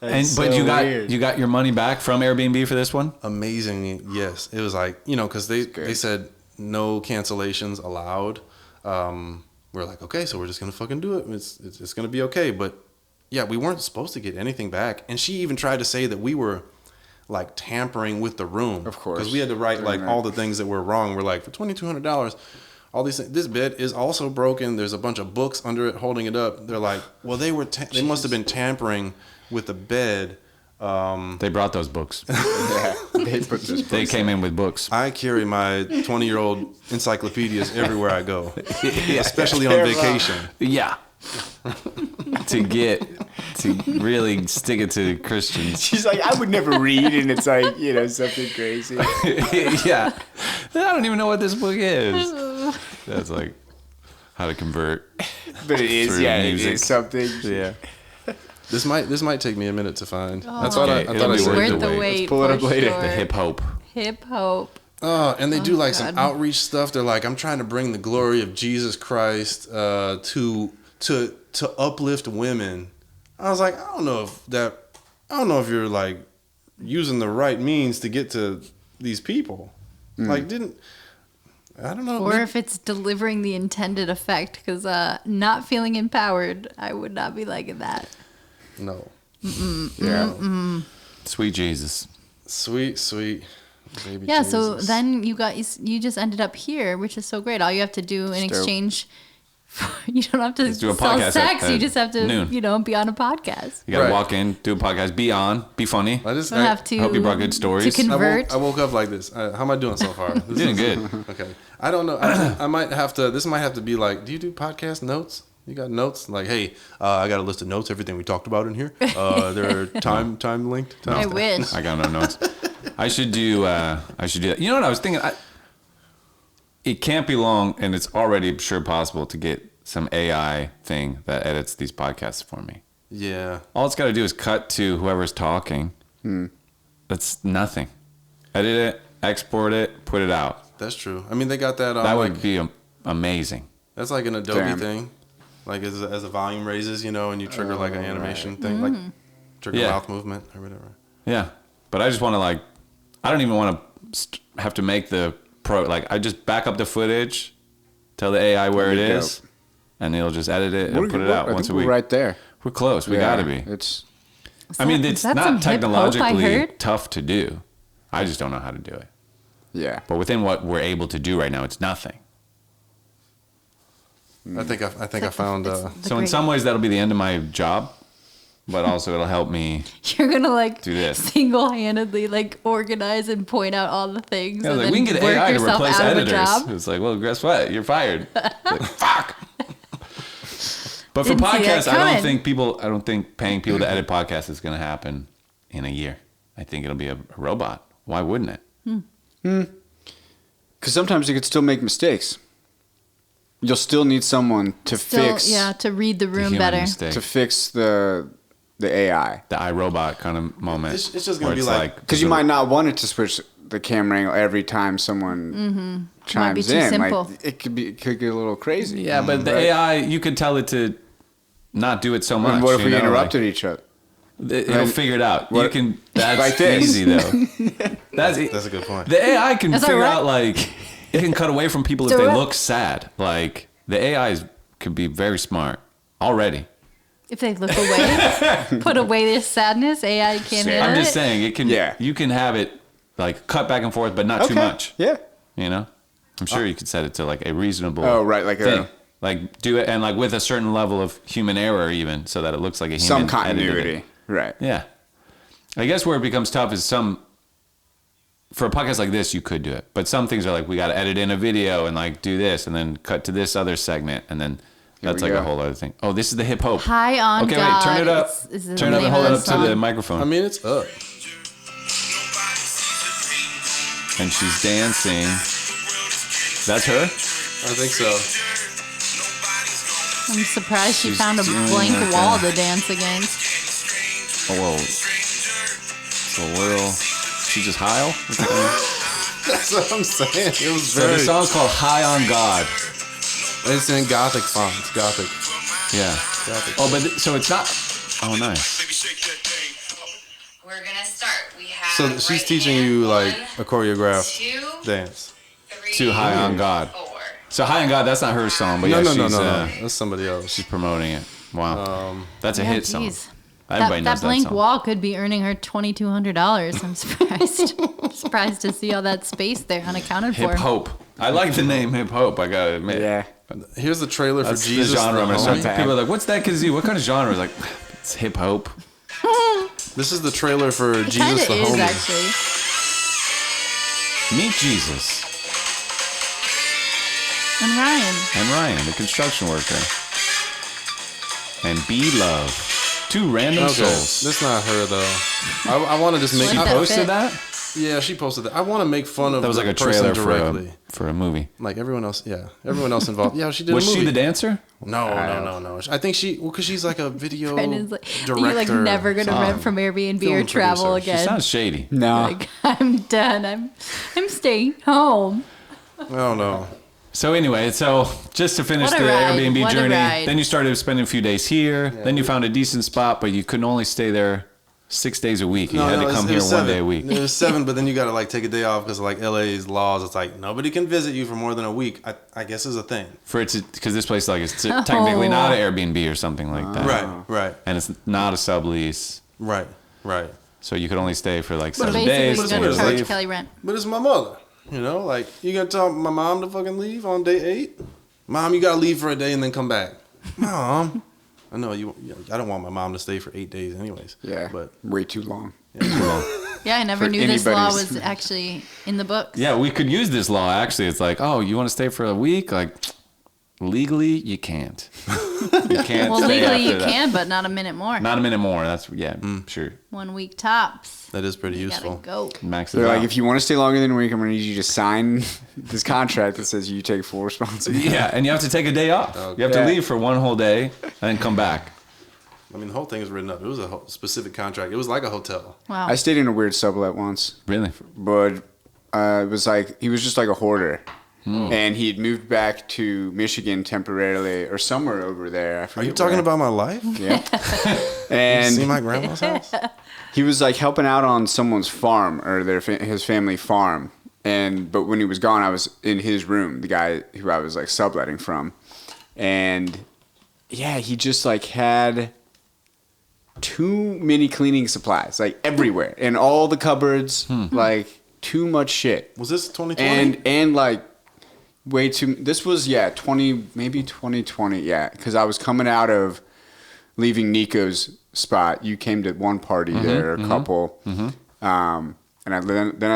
But you got your money back from Airbnb for this one? Amazing, yes. It was like, you know, because they said no cancellations allowed. We're like, okay, so we're just gonna fucking do it. It's gonna be okay. But yeah, we weren't supposed to get anything back. And she even tried to say that we were like tampering with the room. Of course. Because we had to write like all the things that were wrong. We're like, for $2,200, all these things. This bed is also broken. There's a bunch of books under it holding it up. They're like, well, they must have been tampering with the bed. They brought those books. Yeah, they put this. They came in with books. I carry my 20-year-old encyclopedias everywhere I go, Yeah. especially on vacation. Yeah. to really stick it to Christians. She's like, I would never read, and it's like, you know, something crazy. Yeah. I don't even know what this book is. That's like how to convert. But it is, Through yeah, music. it is something. Yeah. This might take me a minute to find. That's what okay. I It'll thought I be said. worth Worth the the wait. wait. pull it up for later. sure. The hip hope. Hip hope. And they do like some God. outreach stuff. They're like, I'm trying to bring the glory of Jesus Christ to uplift women. I was like, I don't know if you're like using the right means to get to these people. Like, I don't know. Or if it's delivering the intended effect, because not feeling empowered, I would not be liking that. No. Yeah. Sweet Jesus. Sweet baby Yeah, so Jesus. then you just ended up here, which is so great. All you have to do in Dope. exchange, you don't have to Let's do a sell podcast sex. at You just have to, noon. be on a podcast. You gotta Right. walk in, do a podcast, be on, be funny. I just You don't have to. hope you brought good stories. To convert. I woke up like this. How am I doing so far? This Doing is- good. Okay. I don't know. I might have to. This might have to be like. Do you do podcast notes? You got notes? Like, hey, I got a list of notes. Everything we talked about in here. They're time linked. I wish. I got no notes. I should do that. You know what I was thinking? It can't be long, and it's already sure possible to get some AI thing that edits these podcasts for me. Yeah. All it's got to do is cut to whoever's talking. That's nothing. Edit it, export it, put it out. That's true. I mean, they got that. That like, would be amazing. That's like an Adobe Damn. thing. Like as the volume raises, and you trigger like an animation thing, like trigger Yeah. mouth movement or whatever. Yeah, but I just want to I don't even want to have to make the I just back up the footage, tell the AI where it There you is, and it'll just edit it and put it out I once a think week. we're right there. We're close. We Yeah, gotta be. It's I mean, Is it's that some not hip hope I technologically heard? tough to do. I just don't know how to do it. yeah. But within what we're able to do right now, it's nothing. I think I found. So in some ways that'll be the end of my job, but also it'll help me. You're gonna like do this single-handedly like organize and point out all the things. Yeah, and like, then we can get work AI to yourself replace out of a editors. job. It's like, well, guess what? You're fired. Like, fuck. But for Didn't see that podcasts, I don't coming. think paying people to edit podcasts is going to happen in a year. I think it'll be a robot. Why wouldn't it? Because sometimes you could still make mistakes. You'll still need someone to fix. Yeah, to read the room human better. mistake. To fix the AI. The iRobot kind of moment. It's just gonna where be it's like- Because you might not want it to switch the camera angle every time someone Might be chimes too in. simple. Like it could get a little crazy. Yeah, but the AI, you could tell it to not do it so much. And what if you we know, interrupted each other? It'll Then- figure it out. You what- can. That's Like this. easy though. That's That's a good point. The AI can That's figure alright. out like it can cut away from people if Do they it. look sad. Like the AI could be very smart already. If they look away, put away this sadness, AI can't handle I'm it. just saying it can. Yeah. You can have it like cut back and forth, but not too much. Yeah. You know, I'm sure you could set it to like a reasonable. Oh, right, like thing. Like do it and like with a certain level of human error, even so that it looks like a human. Some edited it. continuity. Right. Yeah. I guess where it becomes tough is for a podcast like this, you could do it. But some things are like, we got to edit in a video and like do this and then cut to this other segment. And then that's we like a go. whole other thing. Oh, this is the hip hop. High on Okay, God. wait, turn it up. Is the Turn it up name and hold of it the up to the song. microphone. I mean, it's up. And she's dancing. That's her? I think so. I'm surprised she She's found a doing blank like wall a- to dance against. Oh, whoa. It's a little. She just high? That's what I'm saying. It was So very. the song's called High on God. It's in Gothic font. It's Gothic. Yeah. Gothic. Oh, but so it's not. Oh, nice. We're gonna start. We have So she's right teaching hand, you like one, a choreographed 2, dance. 3, Too High on God. 4. So High on God, that's not her song, but No, yeah, no, she's, no, no, no. That's somebody else. she's promoting it. Wow. That's a Yeah, hit song. geez. Everybody That knows that blank song. wall could be earning her $2,200. I'm surprised. Surprised to see all that space there unaccounted Hip for. Hope. I like the name Hip Hope, I gotta admit. Yeah. Here's the trailer for That's Jesus. the genre I'm gonna homie. start. People are like, what's that kazoo? What kind of genre? It's like, it's hip hope. This is the trailer for It kind Jesus of the is Homie. actually. Meet Jesus And Ryan. and Ryan, the construction worker. And Be Love. Two random Okay, souls. that's not her though. I want to just make. Let She that posted fit. that? Yeah, she posted that. I want to make fun of That was the like a person trailer directly. for a movie. Like everyone else, yeah, everyone else involved. Yeah, she did. Was a movie. she the dancer? No. I think she, well, because she's like a video Brendon's like, director. you're like never gonna something. rent from Airbnb Film or travel producer. She again. sounds shady. No. Like I'm done. I'm staying home. I don't know. So anyway, so just to finish What a the ride, Airbnb what a journey, ride. then you started spending a few days here. Then you found a decent spot, but you couldn't only stay there 6 days a week. You had to come here one day a week. It was 7, but then you got to like take a day off because like LA's laws. It's like nobody can visit you for more than a week. I guess is a thing. For it to, because this place like is technically not an Airbnb or something like that. Right. And it's not a sublease, Right. so you could only stay for like So 7 basically, days. you're and what gonna is then it? charge leave. Kelly rent. But it's my mother. You know, like you gonna tell my mom to fucking leave on day 8? Mom, you gotta leave for a day and then come back. Mom, I know you. I don't want my mom to stay for 8 days, anyways. Yeah. But way too long. Yeah, I never For knew this law anybody's- was actually in the books. Yeah, we could use this law. Actually, it's like, oh, you want to stay for a week? Like, legally, you can't. You can't. Well, stay legally after you that. can, but not a minute more. Not a minute more. That's sure. 1 week tops. that is pretty You useful. gotta go. Max it They're out. like, if you want to stay longer than a week, I'm going to need you to sign this contract that says you take full responsibility. Yeah, and you have to take a day off. You have to Yeah. leave for one whole day and then come back. I mean, the whole thing is written up. It was a specific contract. It was like a hotel. Wow. I stayed in a weird sublet once, Really? but it was like he was just like a hoarder, and he had moved back to Michigan temporarily or somewhere over there. I Are forget you talking where. about my life? Yeah. And see And my grandma's house? he was like helping out on someone's farm or his family farm. But when he was gone, I was in his room, the guy who I was like subletting from, and yeah, he just like had too many cleaning supplies, like everywhere, in all the cupboards, like too much shit. Was this 2020? And like way too. This was 2020, yeah, because I was coming out of leaving Nico's spot. You came to one party there, a couple, and then I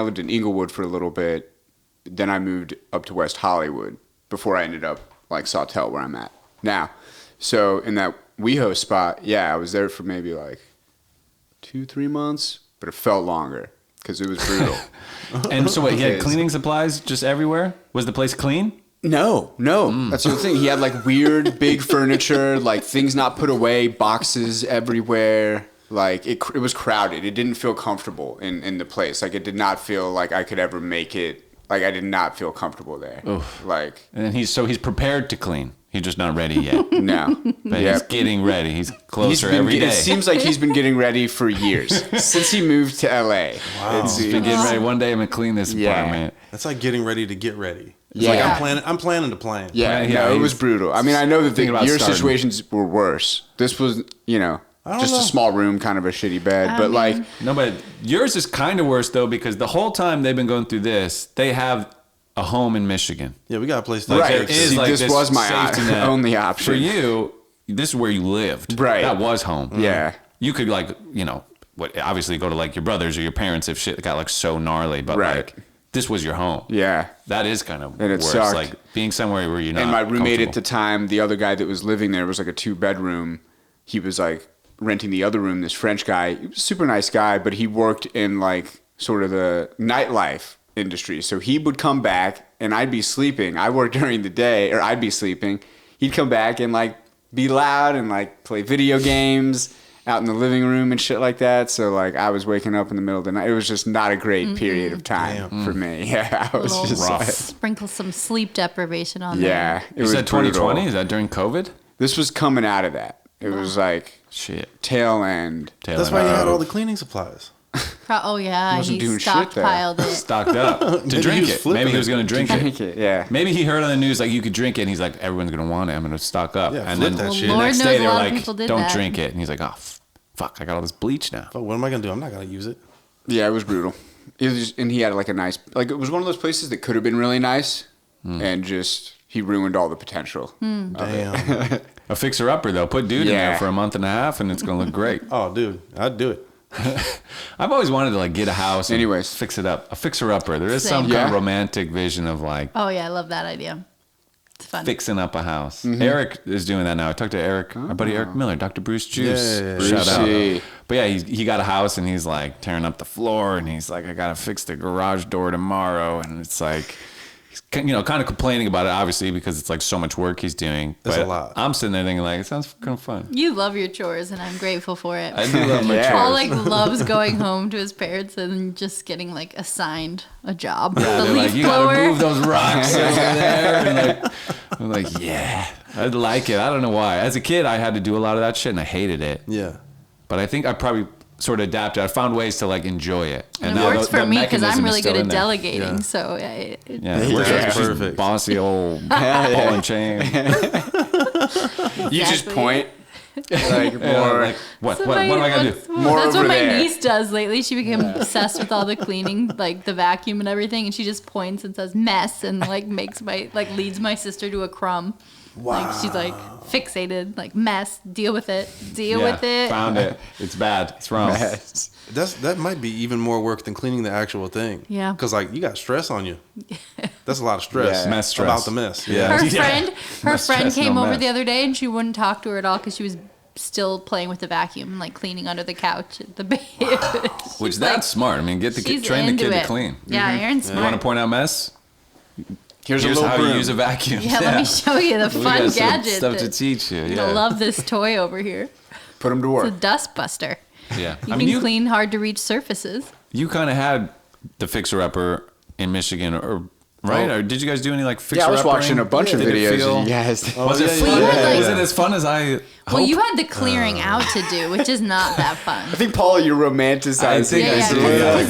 lived in Inglewood for a little bit. Then I moved up to West Hollywood before I ended up like Sawtell, where I'm at now. So in that WeHo spot, I was there for maybe like 2-3 months, but it felt longer because it was brutal. And so, wait, he had cleaning supplies just everywhere? Was the place clean? No. That's the thing. He had like weird, big furniture, like things not put away, boxes everywhere. Like it was crowded. It didn't feel comfortable in the place. Like it did not feel like I could ever make it. Like I did not feel comfortable there. Oof. Like, and he's prepared to clean. He's just not ready yet. No. But he's getting ready. He's closer every day. It seems like he's been getting ready for years. Since he moved to LA. Wow. He's been getting ready. One day I'm going to clean this apartment. That's like getting ready to get ready. It's Yeah. like I'm planning to plan. Yeah, Yeah, no, it was brutal. I mean, I know that thinking about your starting. situations were worse. This was, just a small room, kind of a shitty bed. But like, No, but yours is kind of worse, though, because the whole time they've been going through this, they have a home in Michigan. Yeah, we got a place to Right. There is See, like this was my safety net. only option. For you, this is where you lived. Right. That was home. Yeah. You could obviously go to like your brothers or your parents if shit got like so gnarly, but Right. like this was your home. yeah. That is kind of And it worse. sucked. Like being somewhere where you're not And my roommate at the comfortable. time, the other guy that was living there, was like a 2-bedroom. He was like renting the other room, this French guy. He was a super nice guy, but he worked in like sort of the nightlife industry. So he would come back and I'd be sleeping. I worked during the day, or I'd be sleeping. He'd come back and like be loud and like play video games out in the living room and shit like that. So like I was waking up in the middle of the night. It was just not a great period of time for me. Yeah, I was Little just rough. like, Sprinkle some sleep deprivation on yeah. there. It You was said 2020? brutal. Is that during COVID? This was coming out of that. It was like Shit. tail end. That's why you had all the cleaning supplies. Oh yeah, Wasn't he doing shit there. stockpiled it. Stocked up to Maybe drink he was it. flipping Maybe he it. was going to drink it. Drink it, yeah. Maybe he heard on the news like you could drink it, and he's like, everyone's going to want it. I'm going to stock up. Yeah, and flip then that the shit. Lord next knows day a they were lot of like, people did don't that. drink it. And he's like, oh, fuck, I got all this bleach now. But what am I gonna do? I'm not gonna use it. Yeah, it was brutal. It was just, and he had like a nice, like it was one of those places that could have been really nice, and just he ruined all the potential. Damn. A fixer-upper, though. Put Dude in Yeah. there for a month and a half, and it's going to look great. Oh, dude, I'd do it. I've always wanted to like get a house and Anyways. fix it up. A fixer-upper. There is some Same. kind of Yeah. romantic vision of like Oh yeah, I love that idea. It's fun. fixing up a house. Eric is doing that now. I talked to Eric, our buddy Eric Miller, Dr. Bruce Juice. Yeah. Shout out. Brucey. But yeah, he got a house and he's like tearing up the floor and he's like, I gotta fix the garage door tomorrow. And it's like, he's kind of complaining about it, obviously, because it's like so much work he's doing. That's But a lot. I'm sitting there thinking like, it sounds kind of fun. You love your chores, and I'm grateful for it. I do love my Yeah. Paul chores. like loves going home to his parents and just getting like assigned a job. Yeah, the they're leaf like, you blower. gotta move those rocks over there. And I'm like, yeah, I'd like it. I don't know why. As a kid, I had to do a lot of that shit, and I hated it. Yeah. But I think I probably sort of adapted. I found ways to like enjoy it. And now it works the for me because mechanism I'm is really still good in at there. delegating. Yeah. So Yeah, Yeah, whereas that's she's perfect. bossy old ball and chain. You just Exactly. point like Yeah, more. like, what So am I gonna do? More That's what over my there. niece does lately. She became obsessed with all the cleaning, like the vacuum and everything, and she just points and says mess and like leads my sister to a crumb. Wow. Like she's like fixated, like mess, deal with it. Deal with it. Found it. It's bad. It's wrong. Yes. That might be even more work than cleaning the actual thing. Yeah. Because like you got stress on you. That's a lot of stress. Yeah. Mess stress. About the mess. Yeah. Her Yeah. friend No stress, came no over mess. the other day and she wouldn't talk to her at all because she was still playing with the vacuum, like cleaning under the couch at the bed. Which She's that's like- smart. I mean, she's train the into kid it. to clean. Yeah, Aaron's You smart. want to point out mess? Here's Here's a little how broom. you use a vacuum. Yeah, let me show you the We fun got some gadget. stuff to that- teach you. You're Yeah. gonna love this toy over here. Put them to It's a work. dust buster. Yeah. You I can mean, clean hard to reach surfaces. you kind of had the fixer-upper in Michigan, or right? Oh. Or did you guys do any like fixer-uppering? Yeah, I was watching a bunch of Did it videos feel- of you guys. Was it yeah, fun? yeah, Was yeah. it as fun as I Well, hoped? you had the clearing out to do, which is not that fun. I think Paul, you're romanticizing. I think Yeah, I yeah. do. Yeah. Like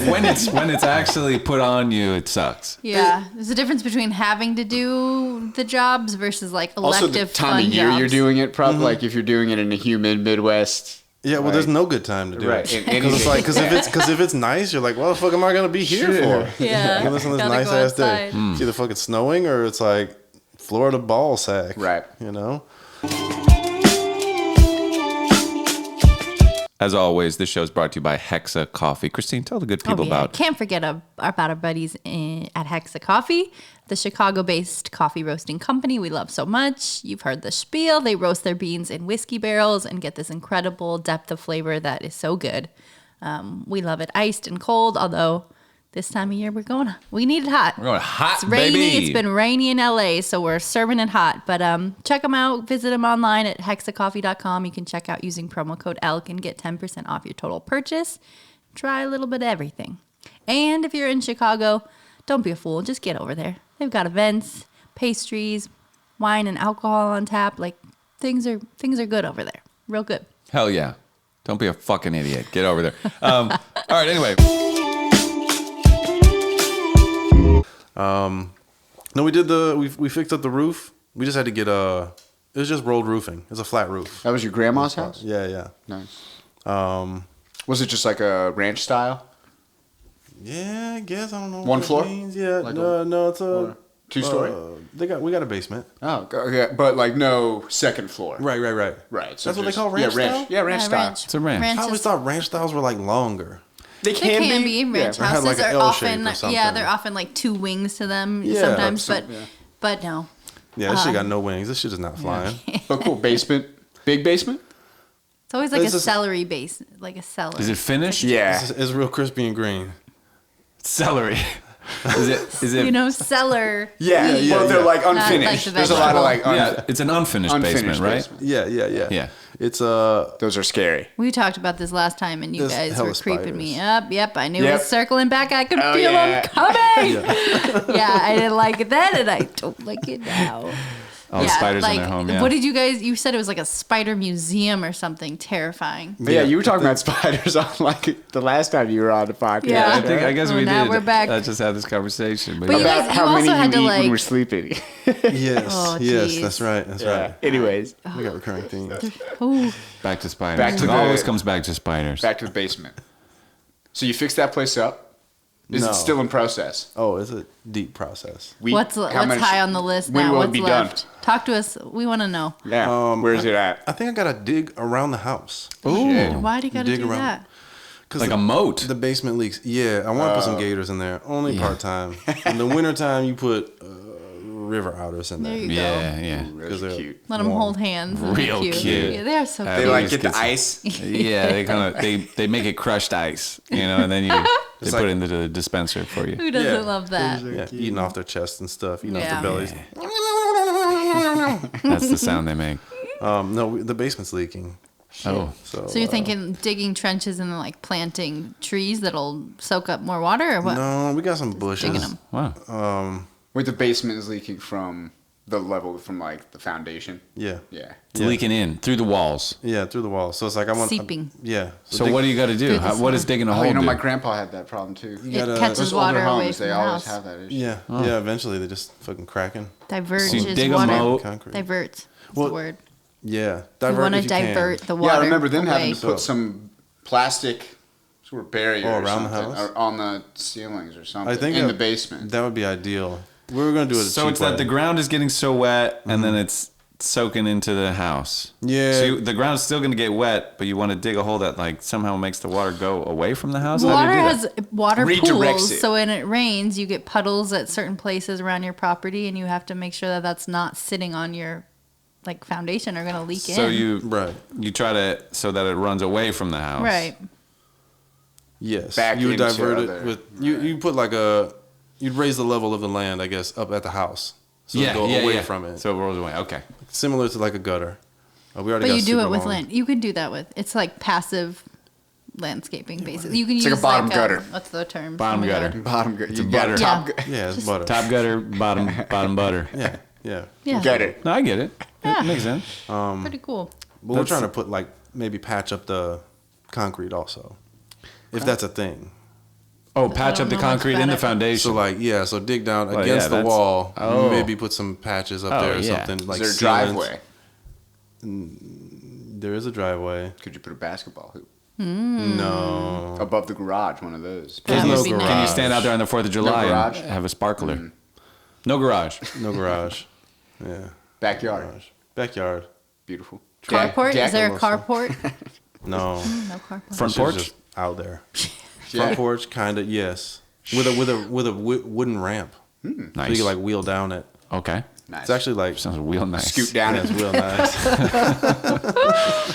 when it's actually put on you, it sucks. Yeah, there's a difference between having to do the jobs versus like Also, elective the time fun of year jobs. you're doing it, probably like if you're doing it in a humid Midwest Yeah, well, there's no good time to do Right. it. And Because it's like, because if it's nice, you're like, what the fuck am I gonna be here for? Yeah. I'm gonna listen to this Gotta nice go ass day. outside. It's either fucking snowing or it's like Florida ball sack. Right. You know. As always, this show is brought to you by Hexa Coffee. Christine, tell the good people about. Can't forget about our buddies at Hexa Coffee, the Chicago-based coffee roasting company we love so much. You've heard the spiel. They roast their beans in whiskey barrels and get this incredible depth of flavor that is so good. We love it iced and cold, although this time of year we need it hot. We're going hot, It's rainy. baby. It's been rainy in LA, so we're serving it hot. But check them out. Visit them online at hexacoffee.com. You can check out using promo code ELK and get 10% off your total purchase. Try a little bit of everything. And if you're in Chicago, don't be a fool. Just get over there. They've got events, pastries, wine and alcohol on tap. Like things are good over there. Real good. Hell yeah. Don't be a fucking idiot. Get over there. All right, anyway. No, we fixed up the roof. We just had to get it was just rolled roofing. It's a flat roof. That was your grandma's house? Yeah. Nice. Was it just like a ranch style? Yeah, I guess I don't know. One what floor? It means. Yeah, Like no, it's a or two-story? we got a basement. Oh, okay. But like no second floor. Right. Right. So That's what they just- call ranch style? Yeah, ranch style. Ranch. It's a ranch. Ranch I always is- thought ranch styles were like longer. They They can be. Ranch Or had houses like an are L often, shape or something. yeah, they're often like two wings to them Yeah, sometimes, some- but yeah. but no. Yeah, this shit got no wings. This shit is not flying. But cool. Basement. Big basement? It's always like It's a just- celery base, like a celery. Is it finished? Yeah. It's real crispy and green. Celery. Is it? You know, cellar. Yeah. Yeah, Well, they're yeah. like Not like unfinished. the There's a lot of like Yeah, it's an unfinished basement, right? basement. Yeah. Yeah. It's Those are scary. We talked about this last time, and you There's guys hella were creeping me spiders. up. Yep, I knew it Yep. was circling back. I could Oh, feel yeah. them coming. Yeah, I didn't like it then, and I don't like it now. All the spiders in their home. Yeah. What did you guys? You said it was like a spider museum or something terrifying. But yeah, you were talking about spiders on like the last time you were on the podcast. Yeah. I guess Well, we now did. we're back. I just had this conversation. But But you yeah. guys- How many also had you to, eat like- when we're sleeping. yes, Oh, yes, geez. that's right. That's right. Anyways, We got recurring themes. Ooh. back to spiders. Back to it the- always comes back to spiders. back to the basement. So you fixed that place up? Is No. it still in process? Oh, it's a deep process. What's how much- high on the list when now? will it What's be left? Talk to us. We want to know. Yeah. Where is it at? I think I gotta dig around the house. Shit. Why do you got to Dig do around. that? Cause Like the, a moat. the basement leaks. Yeah, I want to put some gators in there. Only part time. In the wintertime, you put river otters in There there. you go. Yeah. That's they're- cute. Let them Warm. hold hands. Real cute. Yeah, they are so They They cute. like just get the get some- ice. Yeah, they kind of they make it crushed ice, and then they It's put like- it into the dispenser for you. Who doesn't Yeah. love that? Yeah, eating off their chests and stuff, eating Yeah. off their bellies. That's the sound they make. No, the basement's leaking. Oh, So, So you're thinking digging trenches and like planting trees that'll soak up more water, or what? No, we got some Digging bushes. them. wow. Wait, the basement is leaking from the level from like the foundation. Yeah. Yeah. It's leaking in through the walls. Yeah, through the wall. So it's like I want Seeping. yeah. So what do you got to do? Through the What does digging a hole Oh, you know, do? my grandpa had that problem too. You It gotta- catches Those water older away homes, from they the always house. have that issue. Yeah, yeah. Eventually, they just fucking cracking. Diverge So you is dig a water. moat. Concrete. Divert is Well, the word. Yeah, You divert want to if you can. divert the water. Yeah, I remember them away. having to put some plastic sort of barrier Oh, or around the something, house? or on the ceilings or something I think in that- the basement. That would be ideal. We were gonna do it. a So cheap it's that way. the ground is getting so wet, and then it's soaking into the house. Yeah. So the ground's still going to get wet, but you want to dig a hole that like somehow makes the water go away from the house. How do Water you do that? has water Redirects pools, it. so when it rains, you get puddles at certain places around your property, and you have to make sure that that's not sitting on your like foundation or going to leak So in. Right. you try to so that it runs away from the house. Right. Yes. Back you would into divert other- it with you put like you'd raise the level of the land, I guess, up at the house. So Yeah, go yeah, away yeah. from it. So it rolls away. Okay. Similar to like a gutter. We already But got you do super it with long. land. You could do that with. It's like passive landscaping, basically. You can It's use like a bottom gutter. what's the term? Bottom Oh my God. gutter. Bottom gut. You a got butter. top Yeah. gut. Yeah, it's butter. Top gutter, bottom butter. Yeah, yeah. Yeah. Get it. No, I get it. Yeah. It makes sense. Pretty cool. But we're trying to put like maybe patch up the concrete also, if that's a thing. Oh, patch don't up the know much concrete about in the it. foundation. So like so dig down Well, against yeah, the that's- wall. oh. Maybe put some patches up Oh, there or yeah. something like Is there a sealants. driveway? There is a driveway. Could you put a basketball hoop No. above the garage? One of those. That no would be garage. Can you nice. stand out there on the 4th of July garage? and have a sparkler? No garage. No garage. Yeah. Backyard. Garage. Backyard. Beautiful. Carport? Jack- Is there a Jack- carport? No. No carport. Front Shit's porch? just out there. Yeah. Front porch, kind of, yes. With a wooden ramp. So Nice. you can like wheel down it. Okay. Nice. It's actually like Sounds real nice. Scoot down yeah, it. it's real nice.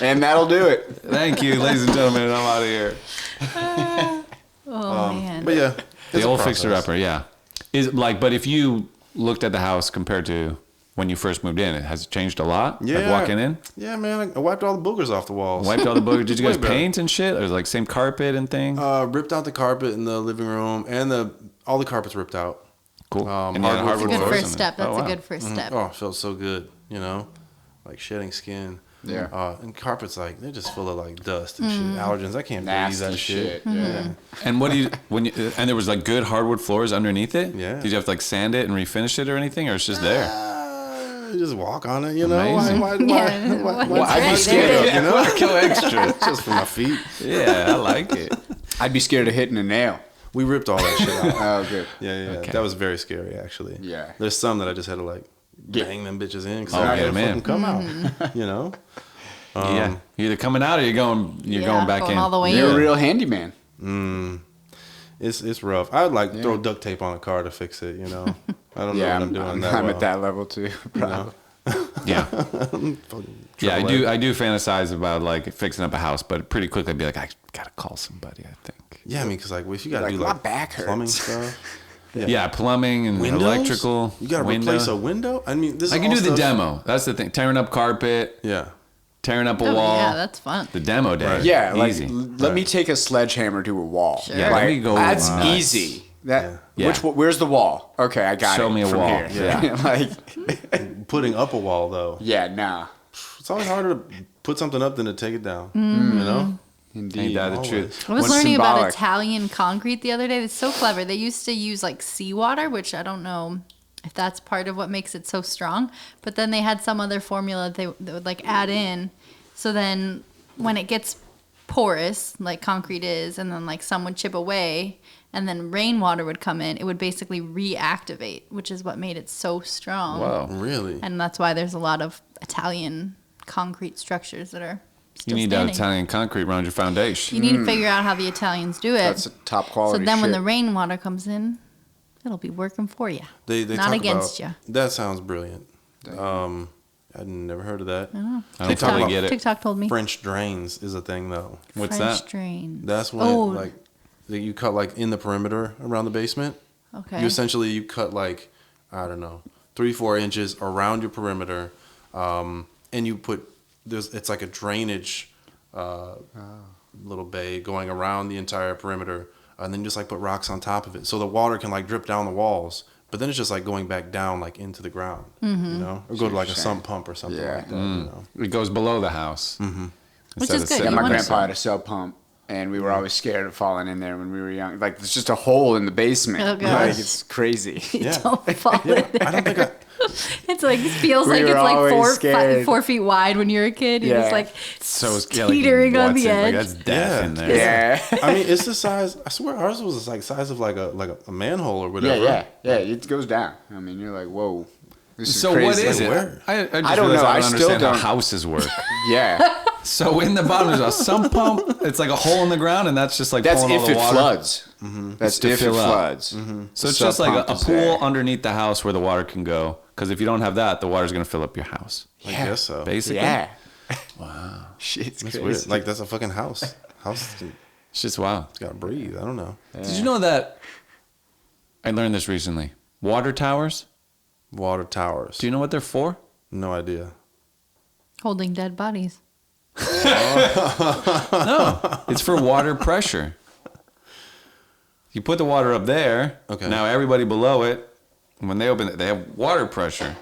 And that'll do it. Thank you, ladies and gentlemen. I'm out of here. Oh, man. But yeah, The it's a old process. fixer-upper, yeah. Is like, but if you looked at the house compared to when you first moved in, has it changed a lot? Yeah. Like walking in? Yeah, man, I wiped all the boogers off the walls. Wiped all the boogers. Did you guys Way better. paint and shit? Or was it like same carpet and thing? Ripped out the carpet in the living room, and all the carpets ripped out. Cool. and you you had had That's a hardwood good floors first step. That's Oh, wow. a good first step. Oh, it felt so good, like shedding skin. Yeah. And carpets, like they're just full of like dust and shit, allergens. I can't breathe Nasty that shit. Yeah. And what do you and there was like good hardwood floors underneath it? Yeah. Did you have to like sand it and refinish it or anything, or it's just there? You just walk on it, Amazing. Yeah, what's I'd be right scared there? of, Kill extra. just for my feet. Yeah, I like it. I'd be scared of hitting a nail. We ripped all that shit out. Oh, good. Yeah. Okay. That was very scary, actually. Yeah. There's some that I just had to like bang them bitches in because Oh, they're not get 'em gonna in. fucking come out. Yeah, you're either coming out or you're going back going in. all the way You're in. a real handyman. It's rough. I would like throw duct tape on a car to fix it. I don't know Yeah, what I'm doing I'm, that I'm well. at that level too. Probably. Yeah, Fucking yeah. triple A. I do fantasize about like fixing up a house, but pretty quickly I'd be like, I gotta call somebody. I think. Yeah, I mean, because like if you gotta Like, do my like back hurts. plumbing stuff, Yeah, plumbing and windows, electrical. you gotta window. replace a window. I mean, this I is can all do the stuff- demo. That's the thing. Tearing up carpet, Yeah, tearing up a Oh, wall. yeah, that's fun. the demo day. Right. Yeah, like easy. let me take a sledgehammer to a wall. Sure. Yeah, let me go That's nuts. easy. That Yeah. where's the wall? Okay, I got it. Show me a from wall. Here. Yeah. like putting up a wall though. yeah, nah. It's always harder to put something up than to take it down. Indeed. Ain't that the Always. truth? I was What's learning about symbolic? Italian concrete the other day. It's so clever. They used to use like seawater, which I don't know if that's part of what makes it so strong. But then they had some other formula they would like add in. So then when it gets porous, like concrete is, and then like some would chip away, and then rainwater would come in, it would basically reactivate, which is what made it so strong. Whoa. Really? And that's why there's a lot of Italian concrete structures that are You still need that standing. Italian concrete around your foundation. You need to figure out how the Italians do it. That's a top So quality. then when shit. the rainwater comes in, it'll be working for you. They Not talk against about, ya. That sounds brilliant. I'd never heard of that. I They don't talk totally about get it. TikTok told me. French drains is a thing though. What's French that? drain. That's when Oh. like that you cut like in the perimeter around the basement. Okay. You cut like I don't know 3-4 inches around your perimeter, and you put it's like a drainage little bay going around the entire perimeter, and then you just like put rocks on top of it so the water can like drip down the walls. But then it's just like going back down like into the ground, or go to like a sump pump or something Yeah. like that. It goes below the house. Mm-hmm. Which is good. yeah, You my want grandpa had a sub pump, and we were always scared of falling in there when we were young. Like there's just a hole in the basement. Oh, Like gosh. it's crazy. Yeah. Don't fall in there. I don't think I. It's like it feels We like were it's like always scared. 4 feet wide when you're a kid. You're just Yeah. like So it's teetering on what's the in- edge. Like that's death Yeah. in there. Yeah. I mean, it's the size. I swear ours was like size of like a manhole or whatever. Yeah. It goes down. I mean, you're like, whoa. This is So crazy. what is it? Where? I just I don't realized know. I I don't still understand how don't. houses work. Yeah. So in the bottom there's a sump pump. It's like a hole in the ground, and that's just like That's pulling all if the it water. floods. That's to if it fill up. floods. So it's Sub just like pump a is pool there. underneath the house where the water can go. Because if you don't have that, the water's gonna fill up your house. I guess so. Basically, Yeah. Wow. Shit's It's crazy. weird. Like that's a fucking house. House it's just wild. gotta breathe. I don't know. Did you know that? I learned this recently. Water towers. Water towers. Do you know what they're for? No idea. holding dead bodies. No, it's for water pressure. You put the water up there. Okay. Now everybody below it, when they open it, they have water pressure.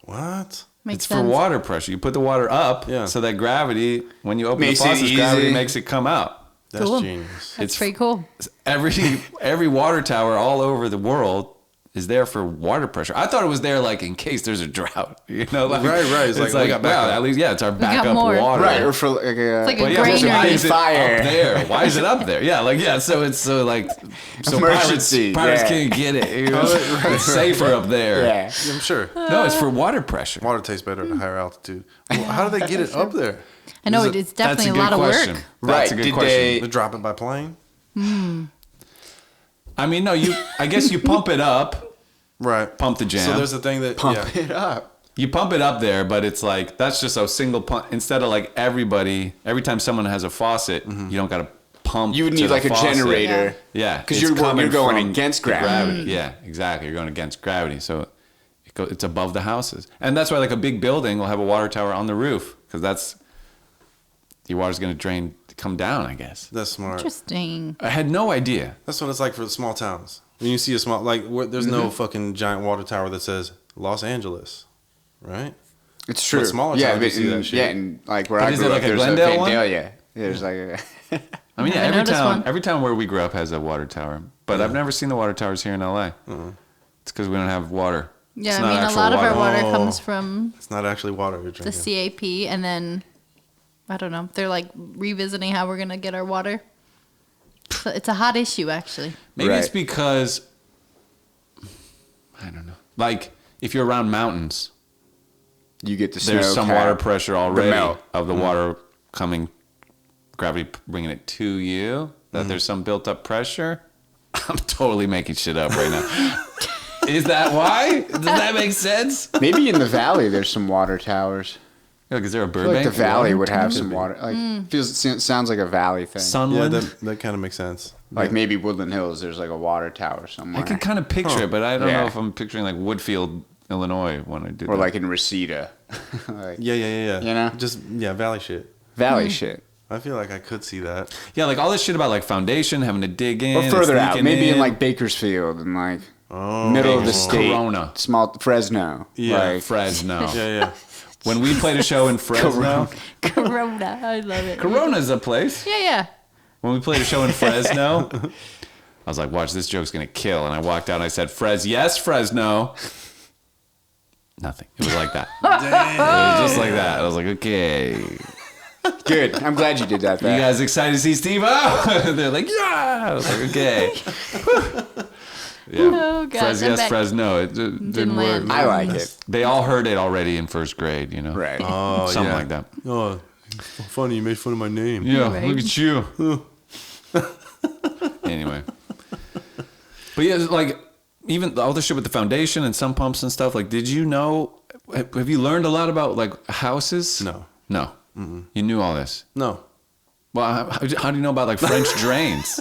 What? Makes It's sense. for water pressure. You put the water up Yeah. so that gravity, when you open Makes the it faucet, gravity easy. makes it come out. That's Cool. genius. That's it's- pretty cool. Every water tower all over the world is there for water pressure. I thought it was there like in case there's a drought. You know, like, Right. It's like, we got backup. at least it's our backup more. water. Right, or for like a, like a But yeah, granary. why is it Fire. up there? Why is it up there? Yeah, like so it's so like so Emergency, pirates yeah. can't get it. You know? It's safer up there. yeah. I'm sure. No, it's for water pressure. Water tastes better at a higher altitude. Well, how do they get it up there? I know Is it's That's definitely a good lot of question. work. That's Right, a good did question. they- They drop it by plane? I mean, no, I guess you pump it up, Right. pump the jam. So there's a thing that Pump yeah. it up. You pump it up there, but it's like that's just a single pump. Instead of like every time someone has a faucet, you don't got to pump. You would to need the like a faucet. generator. Yeah, Because it's you're coming going from against the gravity. Yeah, exactly. You're going against gravity, so it's above the houses, and that's why like a big building will have a water tower on the roof because that's your water's going to come down. I guess. That's smart. Interesting. I had no idea. That's what it's like for the small towns. When you see a small, like, there's no fucking giant water tower that says Los Angeles, right? It's true. But smaller yeah, towns, you but see that shit. Yeah, and like where But I is grew it up, like a there's Glendale one? Vandalia. There's like a... I mean, yeah, Never noticed one. every town where we grew up has a water tower, but I've never seen the water towers here in LA. It's because we don't have water. Yeah, It's I not mean, a actual lot of our water Oh. comes from It's not actually water you're the drinking. CAP, and then I don't know. They're like revisiting how we're gonna get our water. So it's a hot issue, actually. Maybe it's Right. because I don't know. Like if you're around mountains, You get the snow there's some cap, water pressure already melt. of the water coming, gravity bringing it to you. That there's some built up pressure. I'm totally making shit up right now. Is that why? Does that make sense? Maybe in the valley there's some water towers. Like, is there a I feel Burbank? like the valley water would have tower? some water. Like sounds like a valley thing. Yeah, Sunland. that kind of makes sense. Like maybe Woodland Hills, there's like a water tower somewhere. I can kind of picture it, but I don't Yeah. know if I'm picturing like Woodfield, Illinois when I did or that. like in Reseda. Like Yeah. You know? Just, valley shit. valley shit. I feel like I could see that. Yeah, like all this shit about like foundation, having to dig in. Or and further out. sneaking Maybe in like Bakersfield and like middle of the state. Corona. Small Fresno. Yeah. Like, Fresno. Yeah. When we played a show in Fresno, Corona, I love it. Corona's a place. Yeah. When we played a show in Fresno, I was like, watch, this joke's going to kill. And I walked out and I said, yes, Fresno. Nothing. It was like that. It was just like that. I was like, okay. good. I'm glad you did that. You guys excited to see Steve-O? They're like, yeah. I was like, okay. Yeah. Oh, gosh, I'm Yes, back. Fresno. It didn't work. land. I like it. They all heard it already in first grade, you know? Right. Oh, Something yeah. like that. Oh, funny you made fun of my name. Yeah, Right. look at you. Anyway. But yeah, like, even all the shit with the foundation and sump pumps and stuff, like, did you know, have you learned a lot about, like, houses? No. No. You knew all this. No. Well, how do you know about, like, French drains?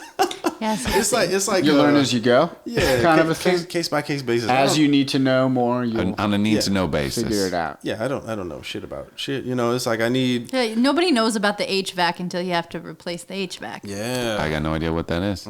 Yes. It's like You learn as you go. yeah, kind of a thing. case by case basis. As you need to know more, you'll On a need-to-know basis. figure it out. Yeah, I don't know shit about shit. You know, it's like I need. Yeah, nobody knows about the HVAC until you have to replace the HVAC. Yeah. I got no idea what that is.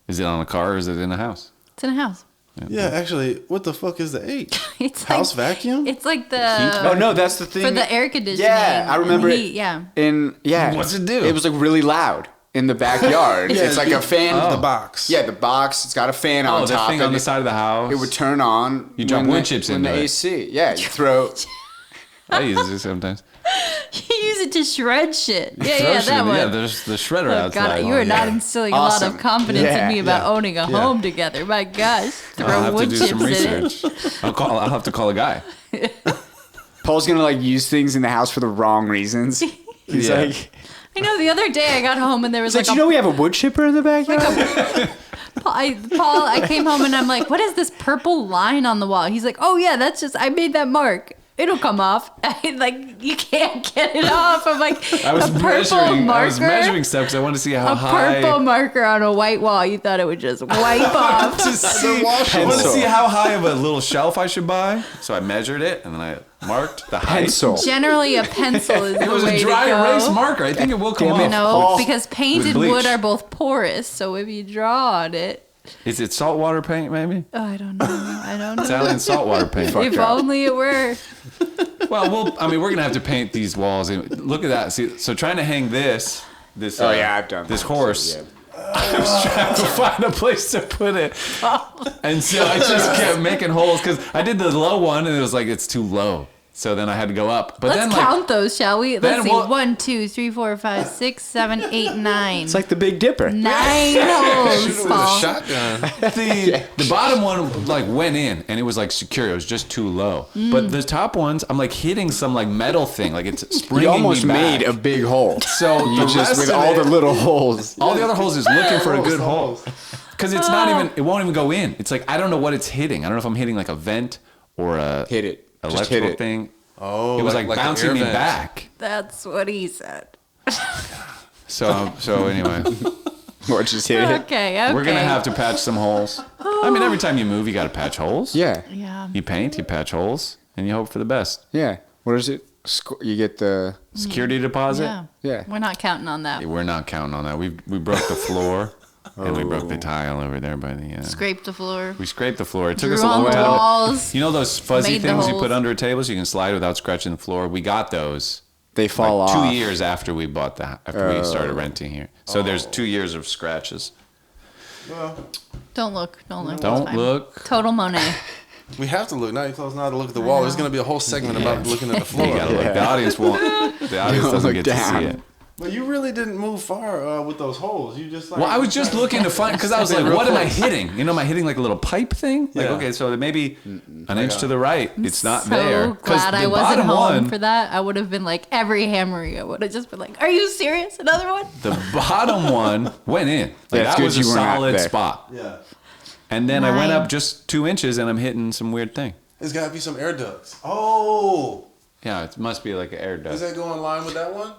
Is it on a car or is it in a house? It's in a house. Yeah, actually, what the fuck is the H? It's House like, vacuum? It's like Heat the Oh no, that's the thing. for the air conditioning. Yeah, I and remember heat, it. Yeah. What's it do? It was like really loud in the backyard. Yeah, it's like a fan. The box. Yeah, the box. It's got a fan Oh, on the top. thing and on the side of the house. It would turn on. You drop when wood the- chips when into the it. AC. Yeah, you throw. I use it sometimes. You use it to shred shit. Yeah, Throw yeah, shit that in- one. Yeah, there's the shredder Oh, outside. God, you are not yeah. instilling a lot Awesome. of confidence in Yeah, me about yeah, owning a home together. My gosh, throw I'll have to wood do chips some in research. it. I'll have to call a guy. Paul's gonna like use things in the house for the wrong reasons. He's Yeah. like, I know. The other day I got home and there was he's like, like you know, we have a wood chipper in the backyard. Paul, I came home and I'm like, what is this purple line on the wall? He's like, oh yeah, that's just, I made that mark. It'll come off. Like, you can't get it off. I'm like, I was a purple measuring. marker. I was measuring stuff because I wanted to see how a high. purple marker on a white wall. You thought it would just wipe off. to see, I want to Pencil. see how high of a little shelf I should buy. So I measured it and then I marked the height. Pencil. Generally, a pencil is It the was way a dry to go. erase marker. I think it will come Damn it. off. No, because painted With bleach. wood are both porous. So if you draw on it, Is it saltwater paint? Maybe oh, I don't know. I don't know. Italian saltwater paint. Fuck. If up. only it were. Well, I mean, we're gonna have to paint these walls. Look at that. See, so trying to hang this. Oh yeah, I've done this that, horse. so, yeah. I was trying to find a place to put it. And so I just kept making holes because I did the low one and it was like, it's too low. So then I had to go up. But Let's count those, shall we? Let's see. we'll- 1, 2, 3, 4, 5, 6, 7, 8, 9. It's like the Big Dipper. 9 holes, With a Paul. shotgun. the bottom one like went in and it was like secure. It was just too low. But the top ones, I'm like hitting some like metal thing. Like it's springing You almost me back. made a big hole. So You the just rest with of all it- the little holes. all the other holes is looking for a good hole. Because it's not even, it won't even go in. It's like, I don't know what it's hitting. I don't know if I'm hitting like a vent or a Hit it. Just electrical hit it. thing. Oh, It was like an bouncing air me vent. back. That's what he said. So anyway, Or just hit it. Okay. we're gonna have to patch some holes. I mean, every time you move, you gotta patch holes. Yeah. Yeah. You paint, you patch holes, and you hope for the best. Yeah. What is it? You get the. Security deposit. Yeah. Yeah. We're not counting on that. We're not counting on that. We broke the floor, and we broke the tile over there by the. Scrape the floor. We scraped the floor. It took Drew us a on long the time. walls. You know those fuzzy Made the things you holes. put under a table so you can slide without scratching the floor? We got those. They fall like off. 2 years after we bought that, after we started renting here. So there's 2 years of scratches. Well, Don't look. Don't look. Don't It's fine. look. Total Monet. we have to look. Now you're close now to look at the wall. There's going to be a whole segment about looking at the floor. You gotta look. The audience won't. The audience Don't doesn't look get down. to see it. But you really didn't move far with those holes. You just like. Well, I was just looking to find because I was like, Real "What am I close. hitting? You know, am I hitting like a little pipe thing? Like, Yeah. okay, so maybe an inch to the right. It's not So there. 'Cause glad I the wasn't bottom home one, for that. I would have been like every hammering. I would have just been like, "Are you serious? Another one?" the bottom one went in. Like, That's that good was a you were not solid there. spot. Yeah. And then I went Nine. up just 2 inches, and I'm hitting some weird thing. There's got to be some air ducts. Oh. Yeah, it must be like an air Does duct. that go in line with that one?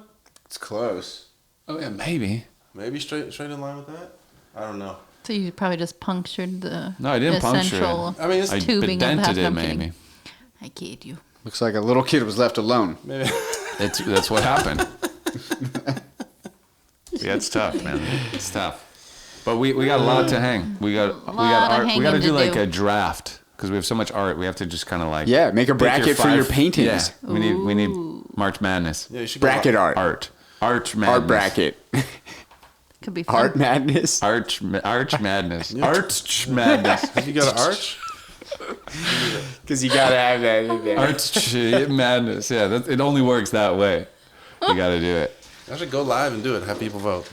It's close. Oh yeah, maybe. Maybe straight in line with that? I don't know. So you probably just punctured the No, I didn't the puncture central it. I mean, it's I tubing of dented half it emptying. maybe. I kid you. Looks like a little kid was left alone. maybe. That's what happened. Yeah, it's tough, man. It's tough. But we got a lot to hang. We got lot of art. We got to hanging do to like do. a draft because we have so much art. We have to just kind of like Yeah, make a pick bracket for your 5 paintings. Yeah, we need March Madness. Yeah, you should go Bracket art. Art madness. Art bracket. Could be fun. Art madness. Arch madness. Arch madness. You got an arch? Because you gotta have that in there. Arch madness. Yeah, it only works that way. You got to do it. I should go live and do it. Have people vote.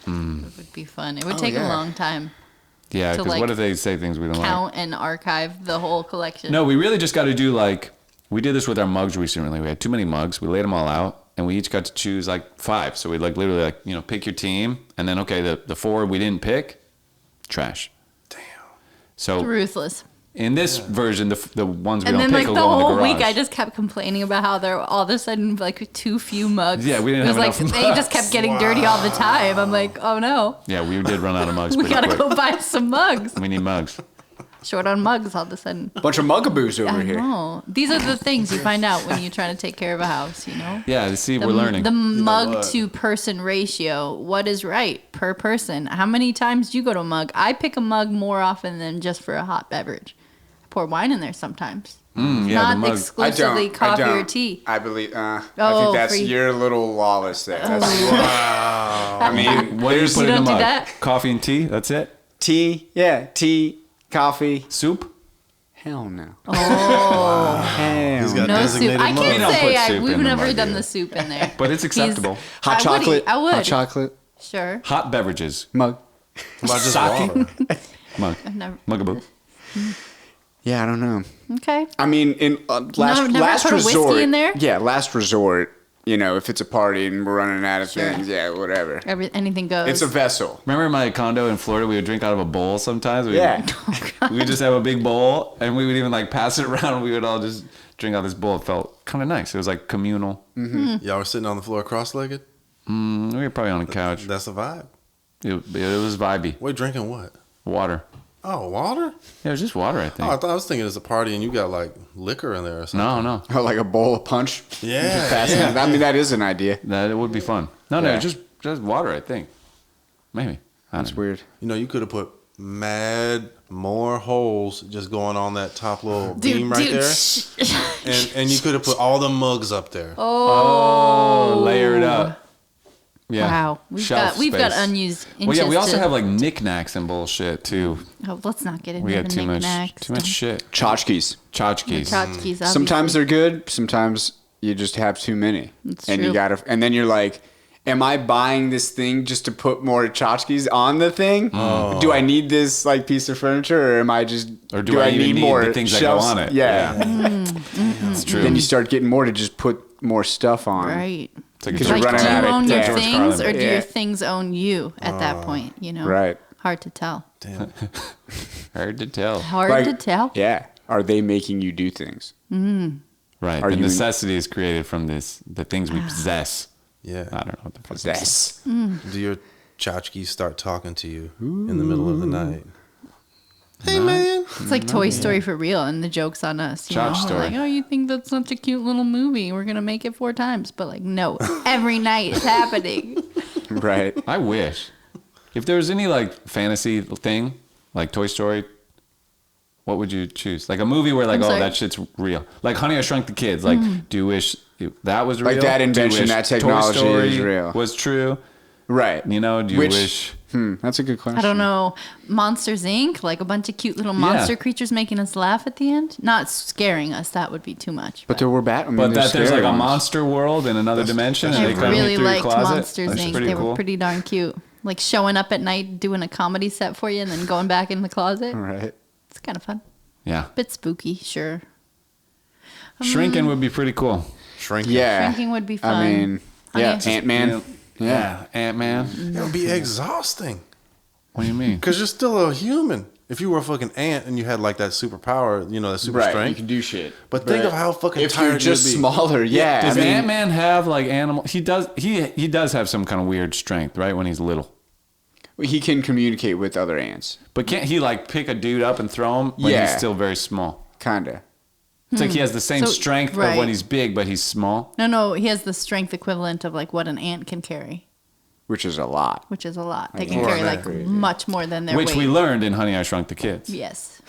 It would be fun. It would take yeah. a long time. Yeah, To, because like, what if they say things we don't like? Count and archive the whole collection. No, we really just got to do like we did this with our mugs recently. We had too many mugs. We laid them all out, and we each got to choose like 5. So we like literally like pick your team, and then okay, the 4 we didn't pick, trash. Damn. So Ruthless. in this version, the ones we And don't then pick like will the go in the whole garage. week, I just kept complaining about how there all of a sudden like too few mugs. Yeah, we didn't it was have like enough they just kept getting dirty all the time. I'm like, oh no, Yeah, we did run out of mugs we pretty gotta quick. go buy some mugs. We need mugs. Short on mugs all of a sudden. Bunch of mugaboos over I here. know. These are the things you find out when you're trying to take care of a house. You know. Yeah, see, The, we're learning. the mug what? to person ratio. What is right per person? How many times do you go to a mug? I pick a mug more often than just for a hot beverage. I pour wine in there sometimes. Yeah, the Not mug. exclusively coffee or tea. I believe. I Oh, think that's for you. you're a little lawless there. That's, I mean, What do you there's put in don't the do mug? that? Coffee and tea. That's it. tea. Yeah, tea, coffee. Soup. Hell no. Oh, Hell He's got no soup. designated I mug. We can't don't say put soup we've in the never mug done either. the soup in there. But it's acceptable. Hot chocolate. I would. Hot chocolate. Sure. Hot beverages. Mug. About just Sake? water. Mug. I've never. Mugaboo. Yeah, I don't know. Okay. I mean, in last never last put a whiskey resort. in there? Yeah, last resort. If it's a party and we're running out of Sure. things, yeah, whatever. Anything goes. It's a vessel. Remember in my condo in Florida, we would drink out of a bowl sometimes? Yeah. We would just have a big bowl, and we would even like pass it around, and we would all just drink out of this bowl. It felt kind of nice. It was like communal. Y'all were sitting on the floor cross-legged? We were probably on a couch. That's a vibe. It was vibey. Wait, drinking what? Water. Oh, water? Yeah, it was just water, I Oh, think. I was thinking it's a party and you got like liquor in there or something. No. Oh, like a bowl of punch. Yeah, Just passing yeah. it. I mean, that is an idea. That it would be fun. No, Yeah. just water, I think. Maybe. That's weird. You know, you could have put mad more holes just going on that top little beam right there. And you could have put all the mugs up there. Oh, layer it up. Yeah. Wow, we've Shelf got space. unused inches. Well, yeah, we also to- have like knickknacks and bullshit too. Oh, let's not get into We the got too much knickknacks. shit. Tchotchkes. Tchotchkes. Tchotchkes, Sometimes obviously. they're good. Sometimes you just have too many. That's and true. you gotta. And then you're like, am I buying this thing just to put more tchotchkes on the thing? Do I need this like piece of furniture, or am I just? Or do I even need the things that go shelves? on it? Yeah. It's true. Then you start getting more to just put more stuff on. Right. It's like a 'Cause George you're Like, running do out you of own your George things, Carlin. or do Yeah. your things own you at that point? You know, Right. Hard to tell. Damn. Hard to tell. Hard Like, to tell. Yeah. Are they making you do things? Right. Are The you in- necessity is created from the things we possess. Yeah. I don't know what the fuck. Yes. Do your tchotchkes start talking to you in the middle of the night? Hey, man. It's like Toy Story for real, and the joke's on us. You know, Chotch we're Story. like, oh, you think that's such a cute little movie? We're gonna make it 4 times, but like, no, every night it's happening. Right. I wish. If there was any like fantasy thing, like Toy Story, what would you choose? Like a movie where like, I'm oh, sorry? that shit's real. Like Honey, I Shrunk the Kids. Like, do you wish that was real? Like that Do you invention, wish that technology Toy Story is real. was true. Right. You know, do you Which- wish? That's a good question. I don't know. Monsters Inc. Like a bunch of cute little monster creatures making us laugh at the end, not scaring us. That would be too much. But there were Batman. But that there's like a monster world in another dimension, and I they come really through your liked closet. Monsters That's Inc. pretty They cool. were pretty darn cute. Like showing up at night, doing a comedy set for you, and then going back in the closet. Right. It's kind of fun. Yeah, Bit spooky, sure. shrinking would be pretty cool. Shrinking. Yeah. Shrinking would be fun. I mean, yeah, Honey, Ant-Man. Yeah. Ant Man. It would be exhausting. What do you mean? Because you're still a human. If you were a fucking ant and you had like that superpower, you know, that super Right. You strength. can do shit. But think of how fucking if tired you're just you'd be. smaller, yeah. Does I mean, Ant Man have like animal? He does. He does have some kind of weird strength, right? When he's little. he can communicate with other ants. But can't he like pick a dude up and throw him when Yeah. he's still very small? Kinda. It's like he has the same So- strength of right. when he's big, but he's small. No, he has the strength equivalent of like what an ant can carry, Which is a lot. which is a lot. They Like, can more carry than like crazy. much more than their Which weight. we learned in Honey, I Shrunk the Kids. Yes,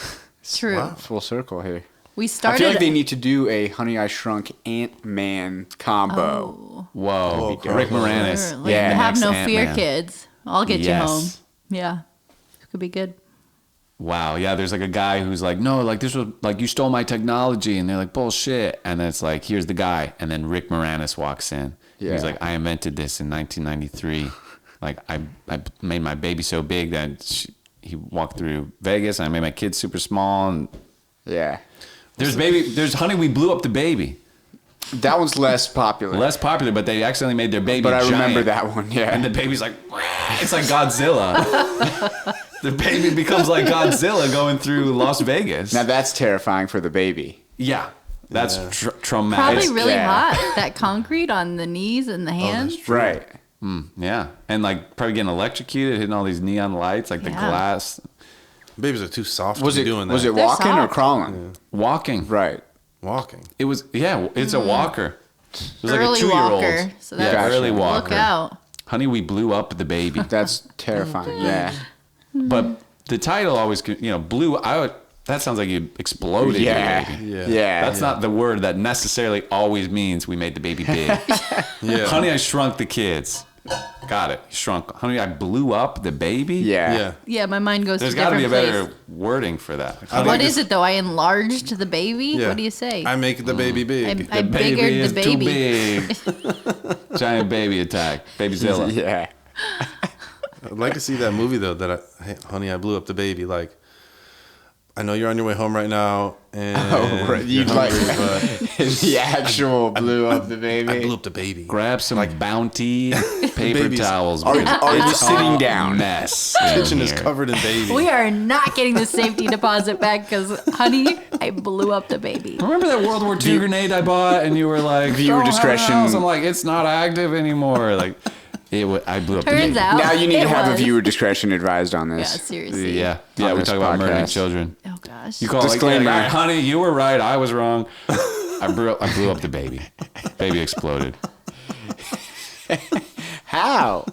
true. Wow. Full circle here. We I started. feel like they need to do a Honey I Shrunk Ant-Man combo. Oh, Whoa, Whoa, Rick Carl. Moranis. sure. Like, Yeah. have next no fear, Ant-Man. kids. I'll get Yes. you home. Yeah, could be good. Wow, yeah, there's like a guy who's like, no, like this was like you stole my technology, and they're like, bullshit, and then it's like, here's the guy, and then Rick Moranis walks in. Yeah. He's like, I invented this in 1993. Like I made my baby so big that he walked through Vegas, and I made my kids super small, and Yeah. there's Honey, we blew up the baby. That one's less popular. Less popular, but they accidentally made their baby but I giant. remember that one, yeah. And the baby's like, it's like Godzilla. The baby becomes like Godzilla going through Las Vegas. Now that's terrifying for the baby. Yeah, that's Yeah. traumatic. Probably really yeah. hot. That concrete on the knees and the hands. Right. Yeah, and like probably getting electrocuted, hitting all these neon lights, like the Yeah. glass. Babies are too soft Was to it be doing that. was it They're walking or soft. crawling? Walking. Right. Walking? It was, yeah, it's a walker. It was like a Early 2-year-old. walker, so yeah, that's- early Gotcha. walker. Look out. Honey, we blew up the baby. That's terrifying. Yeah. But the title always, blew. That sounds like you exploded Yeah. your baby. Yeah. Yeah. That's not the word that necessarily always means we made the baby big. Yeah. Honey, I shrunk the kids. Got it. Shrunk. Honey, I blew up the baby. Yeah. Yeah. Yeah, my mind goes There's to got to different be a place. better wording for that. I'd What like is to- it though? I enlarged the baby. Yeah. What do you say? I make the baby big. I biggered is the too baby. big. Giant baby attack. Babyzilla. Yeah. I'd like to see that movie though. Hey, Honey, I blew up the baby. Like, I know you're on your way home right now, and Oh, right. you're You'd like hungry, but the actual blew up the baby. I blew up the baby. Grab some Bounty paper babies. towels. Are- because are you it's sitting a down? Mess. Kitchen in is here. covered in baby. We are not getting the safety deposit back because, honey, I blew up the baby. Remember that World War II grenade I bought, and you were like, Viewer "Don't have discretion." a house." I'm like, it's not active anymore. Like, I blew up the Turns baby. out, Now you need it to have a was. viewer discretion advised on Yeah, this. seriously. Yeah, On we this talk about murdering podcast. children. Oh gosh. You call Disclaimer. like, honey, you were right. I was wrong. I blew up the baby. Baby exploded. How?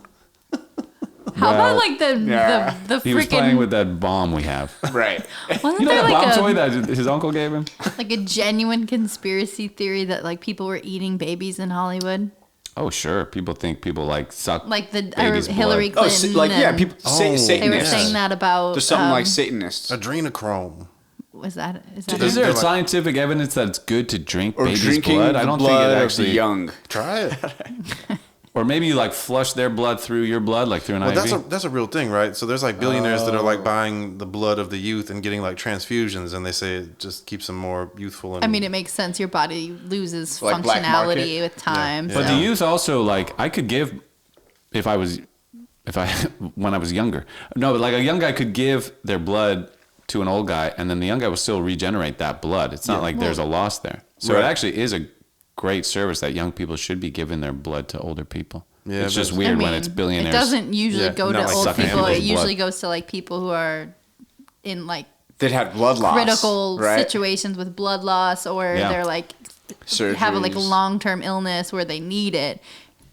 How Well, about like the yeah. the He was playing freaking with that bomb we have. Right. wasn't You know there that bomb like toy a that his uncle gave him? like a genuine conspiracy theory that like people were eating babies in Hollywood? Oh, sure. People think people like suck Like the baby's Hillary blood. Clinton. People say Satanists. They were saying that about. There's something like Satanists. Adrenochrome. Is that Is They're there like- scientific evidence that it's good to drink Or baby's drinking blood? I the don't blood think it of actually. the young. Try it. Or maybe you like flush their blood through your blood, like through an Well, IV. that's a real thing, right? So there's like billionaires that are like buying the blood of the youth and getting like transfusions, and they say it just keeps them more youthful. And I mean, it makes sense. Your body loses Like black functionality market? with time. Yeah. But so. the youth also like I could give if I when I was younger. No, but like a young guy could give their blood to an old guy, and then the young guy will still regenerate that blood. It's not like there's a loss there. So Right. it actually is a great service that young people should be giving their blood to older people. Yeah, it's just but- weird I when mean, it's billionaires. It doesn't usually Yeah, go not to like old sucking people. It people's usually blood. goes to like people who are in like That had blood loss. critical right? situations with blood loss, or Yeah. they're like have a like Surgeries. long-term illness where they need it.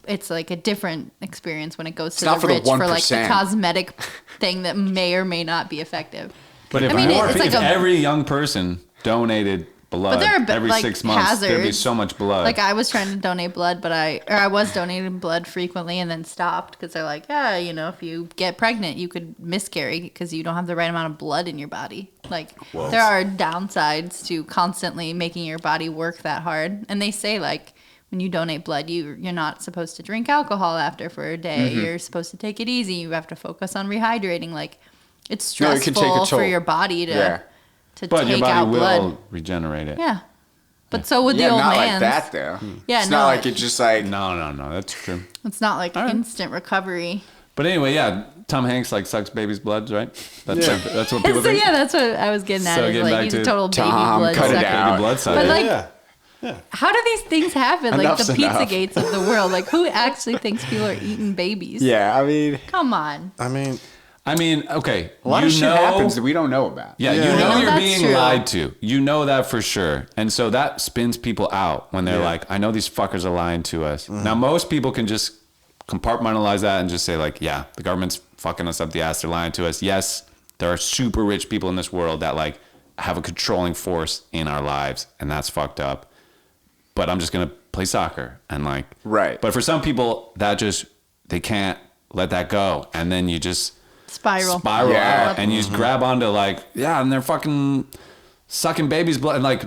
It's like a different experience when it goes to not the for the rich for like the 1%. cosmetic thing that may or may not be effective. But if, I mean, more, it's if like a- every young person donated blood there are every like 6 months, there'd be hazards. so much blood. Like I was trying to donate blood, but I was donating blood frequently and then stopped because they're like, yeah, you know, if you get pregnant, you could miscarry because you don't have the right amount of blood in your body. Like there are downsides to constantly making your body work that hard, and they say like when you donate blood, you're not supposed to drink alcohol after for a day. Mm-hmm. You're supposed to take it easy. You have to focus on rehydrating. Like it's No, it can stressful take a for toll. your body to Yeah. but take your body out will blood. regenerate it. Yeah. But so would Yeah, the old not man. like that though. Yeah, it's no, not like it's just like No, that's true. It's not like right. instant recovery. But anyway, yeah, Tom Hanks like sucks baby's blood, right? That's like, that's what people So think. yeah, that's what I was getting at. So is getting like back he's to a total baby Tom, blood cut it sucker. out. Baby blood sucker. But like, yeah. how do these things happen? Like Enough's the pizza enough. gates of the world. Like who actually thinks people are eating babies? yeah. I mean, Come on. I mean, Okay, a lot of shit happens that we don't know about. Yeah, Yeah. you I know know you're that's being true. lied to. You know that for sure. And so that spins people out when they're Yeah. like, I know these fuckers are lying to us. Now, most people can just compartmentalize that and just say, like, yeah, the government's fucking us up the ass. They're lying to us. Yes, there are super rich people in this world that, like, have a controlling force in our lives, and that's fucked up. But I'm just going to play soccer. And, like, Right. But for some people, that just, they can't let that go. And then you just Spiral. Yeah. out and you just grab onto like, yeah, and they're fucking sucking baby's blood. And like,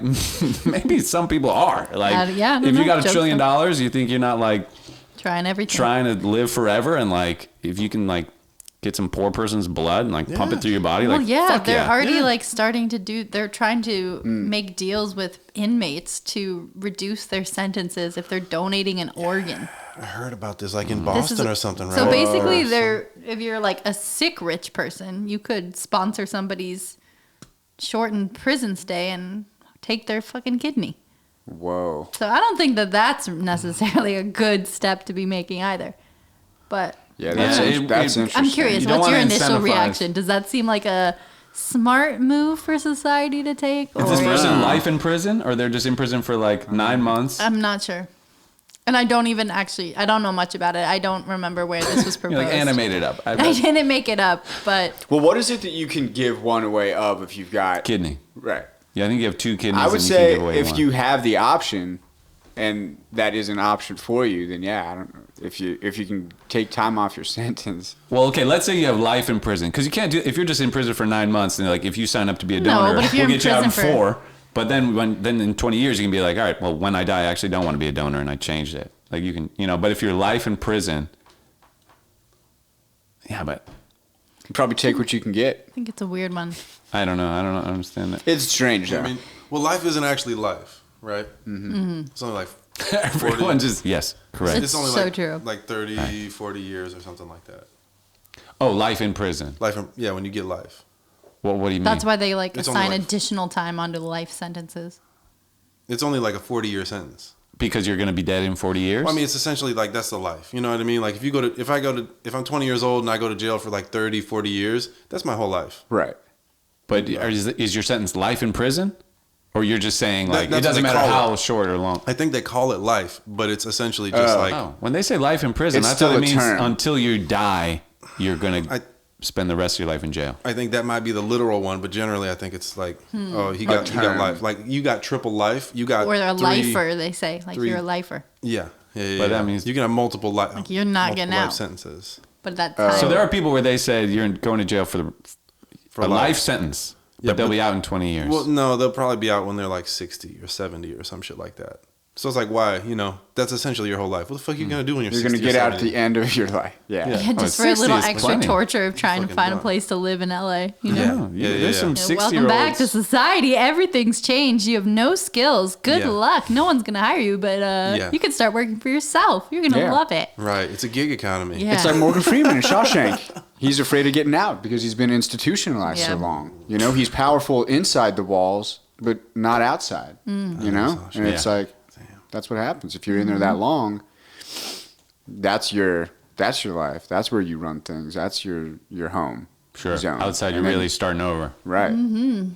maybe some people are like, yeah, I don't if you know. got $1 Jokes trillion, on- you think you're not like Trying everything. trying to live forever. And like, if you can like get some poor person's blood and like pump it through your body, Well, like, yeah, fuck they're yeah. already Yeah. like starting to do. They're trying to make deals with inmates to reduce their sentences if they're donating an organ. I heard about this like in This is- Boston or something, right? So basically, if you're like a sick rich person, you could sponsor somebody's shortened prison stay and take their fucking kidney. Whoa. So I don't think that that's necessarily a good step to be making either. But Yeah, that's Yeah, that's it- interesting. I'm curious, You don't what's your wanna initial incentivize- reaction? Does that seem like a smart move for society to take? Is this or- person life in prison or they're just in prison for like 9 months? I'm not sure. And I don't even actually, I don't know much about it. I don't remember where this was You proposed. like animate it up. I I bet. didn't make it up, but Well, what is it that you can give one away of if you've got Kidney. Right. Yeah, I think you have 2 kidneys. I would and you say can give away if one. you have the option, and that is an option for you, then yeah, I don't know if you can take time off your sentence. Well, okay, let's say you have life in prison. Because you can't do, if you're just in prison for 9 months, and like, if you sign up to be a No, donor, but if you're we'll in get you out in prison 4. But then then in 20 years, you can be like, all right, well, when I die, I actually don't want to be a donor, and I changed it. Like, you can, but if you're life in prison, yeah, but You probably take what you can get. I think it's a weird one. I don't know. I don't understand that. It's strange though. I mean, well, life isn't actually life, right? Mm-hmm. It's only like 40, Everyone just, yes, correct. it's only so like, true. like 30, 40 years or something like that. Oh, life in prison. Life, yeah, when you get life. Well, what do you mean? That's why they like It's only assign like- additional time onto life sentences. It's only like a 40-year sentence. Because you're going to be dead in 40 years? Well, I mean, it's essentially like that's the life. You know what I mean? Like if I'm 20 years old and I go to jail for like 30, 40 years, that's my whole life. right. But is your sentence life in prison? Or you're just saying, like, it that's doesn't what they matter call how it. short or long? I think they call it life, but it's essentially just like Oh, when they say life in prison, It's I still thought it a means term. until you die, you're going I- to spend the rest of your life in jail. I think that might be the literal one, but generally I think it's like, oh, he got term. life. Like you got triple life. You got Or a 3 lifer, they say. Like 3 you're a lifer. Yeah. Yeah. But that means you can have multiple life. you're not getting life out. sentences. But that time. so. There are people where they said you're going to jail for a life sentence, Yeah, but they'll but- be out in 20 years. Well, no, they'll probably be out when they're like 60 or 70 or some shit like that. So it's like, why? You know, that's essentially your whole life. What the fuck are you gonna do when you're 60 You're going to get out at 70? the end of your life. Yeah. Yeah. Yeah, just for a 60 little is extra plenty. torture of trying to Fucking find a dumb. place to live in LA. You know? Yeah. There's some Yeah, 60-year-olds. welcome back to society. Everything's changed. You have no skills. Good Yeah. luck. No one's gonna hire you, but Yeah. you can start working for yourself. You're gonna Yeah. love it. Right. It's a gig economy. Yeah. It's like Morgan Freeman in Shawshank. He's afraid of getting out because he's been institutionalized so Yeah. long. You know, he's powerful inside the walls, but not outside. You know? And it's Yeah. like, that's what happens. If you're in there that long, that's your life. That's where you run things. That's your home. Sure. Zone. Outside, you're And then- really starting over. Right. Mm-hmm.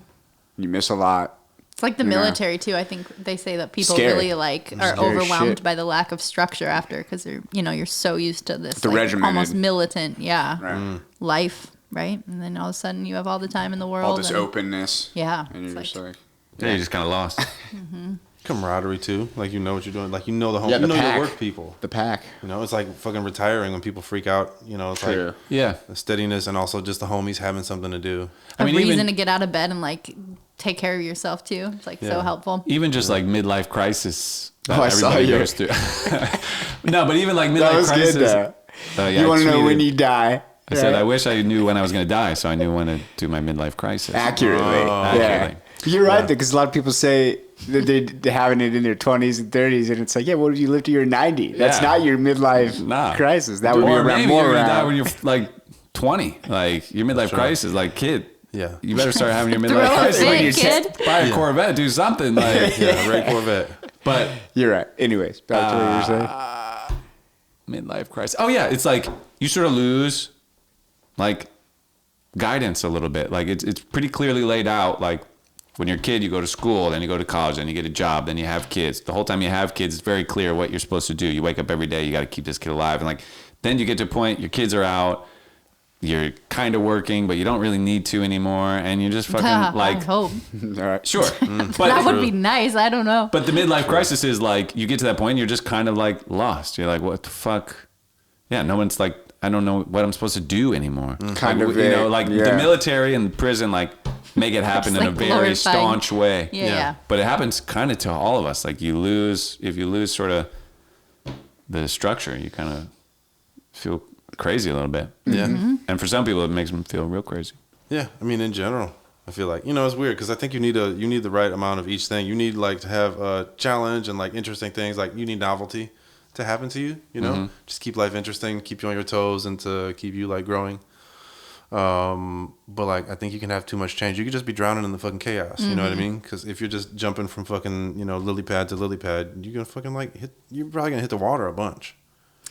You miss a lot. It's like the You know. military too. I think they say that people Scary. really like are Scary overwhelmed shit. by the lack of structure after because you're so used to this The like, regimented. almost militant Right. life, right? And then all of a sudden you have all the time in the world. All this and, openness. Yeah, And you're it's just like, Yeah, you just kind of lost. Camaraderie too. Like you know what you're doing. Like you know the home. Yeah, you the know pack. your work people. the pack. You know, it's like fucking retiring when people freak out. You know, it's True. like Yeah. the steadiness and also just the homies having something to do. I mean, a reason even- to get out of bed and like take care of yourself too. It's like so Yeah. helpful. Even just like midlife crisis that Oh, I saw everybody you. goes through. No, but even like midlife That was crisis. good, though. Yeah, you I want to know when tweeted- you die. I said, right? I wish I knew when I was going to die, so I knew when to do my midlife crisis. Accurately. Yeah. Accurately. You're right, though, because a lot of people say that they're having it in their 20s and 30s, and it's like, yeah, what if you live to your 90? That's Yeah. not your midlife Nah. crisis. That would be Or around maybe more you're going to die around. when you're like 20. Like your midlife Sure. crisis, like kid. Yeah. You better start having your Throw midlife a crisis. fit, When you're kid. Buy a Corvette, do something. Like, Yeah, Ray Corvette. But You're right. Anyways, back to what you were saying. midlife crisis. Oh yeah, it's like you sort of lose like guidance a little bit. Like it's pretty clearly laid out. Like when you're a kid, you go to school, then you go to college, then you get a job, then you have kids. The whole time you have kids, it's very clear what you're supposed to do. You wake up every day, you got to keep this kid alive, and like then you get to a point, your kids are out. You're kind of working, but you don't really need to anymore, and you're just fucking I like, hope All right. sure. that But would be nice. I don't know. but the midlife crisis is like you get to that point, you're just kind of like lost. You're like, what the fuck? Yeah, no one's like, I don't know what I'm supposed to do anymore. Kind Like, of you know, vague, like the yeah. military and prison, like make it happen Just, in a like, very glorifying. staunch way. Yeah. But it happens kind of to all of us. Like if you lose sort of the structure, you kind of feel crazy a little bit. Yeah. Mm-hmm. And for some people, it makes them feel real crazy. Yeah, I mean, in general, I feel like it's weird because I think you need the right amount of each thing. You need like to have a challenge and like interesting things. Like you need novelty to happen to you. You know, just keep life interesting, keep you on your toes, and to keep you like growing. But like I think you can have too much change. You could just be drowning in the fucking chaos. You know what I mean? Because if you're just jumping from fucking lily pad to lily pad, you're gonna fucking like hit. You're probably gonna hit the water a bunch.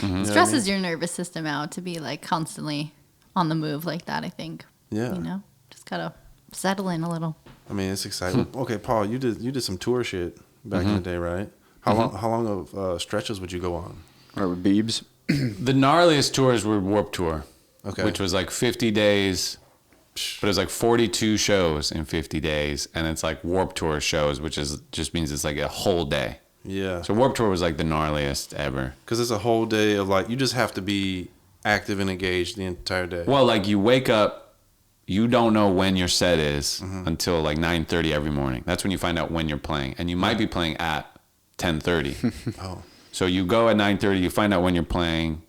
You know what I Stresses mean? your nervous system out to be like constantly on the move like that. I think. Yeah. Just gotta settle in a little. I mean, it's exciting. Okay, Paul, you did some tour shit back in the day, right? How long of stretches would you go on? Or with Beebs. The gnarliest tours were Warped Tour, Okay. which was like 50 days, but it was like 42 shows in 50 days, and it's like Warped Tour shows, which just means it's like a whole day. Yeah. So Warped Tour was like the gnarliest ever. Because it's a whole day of like, you just have to be active and engaged the entire day. Well, like you wake up, you don't know when your set is until like 9:30 every morning. That's when you find out when you're playing, and you might be playing at 10:30. Oh. So you go at 9:30, you find out when you're playing.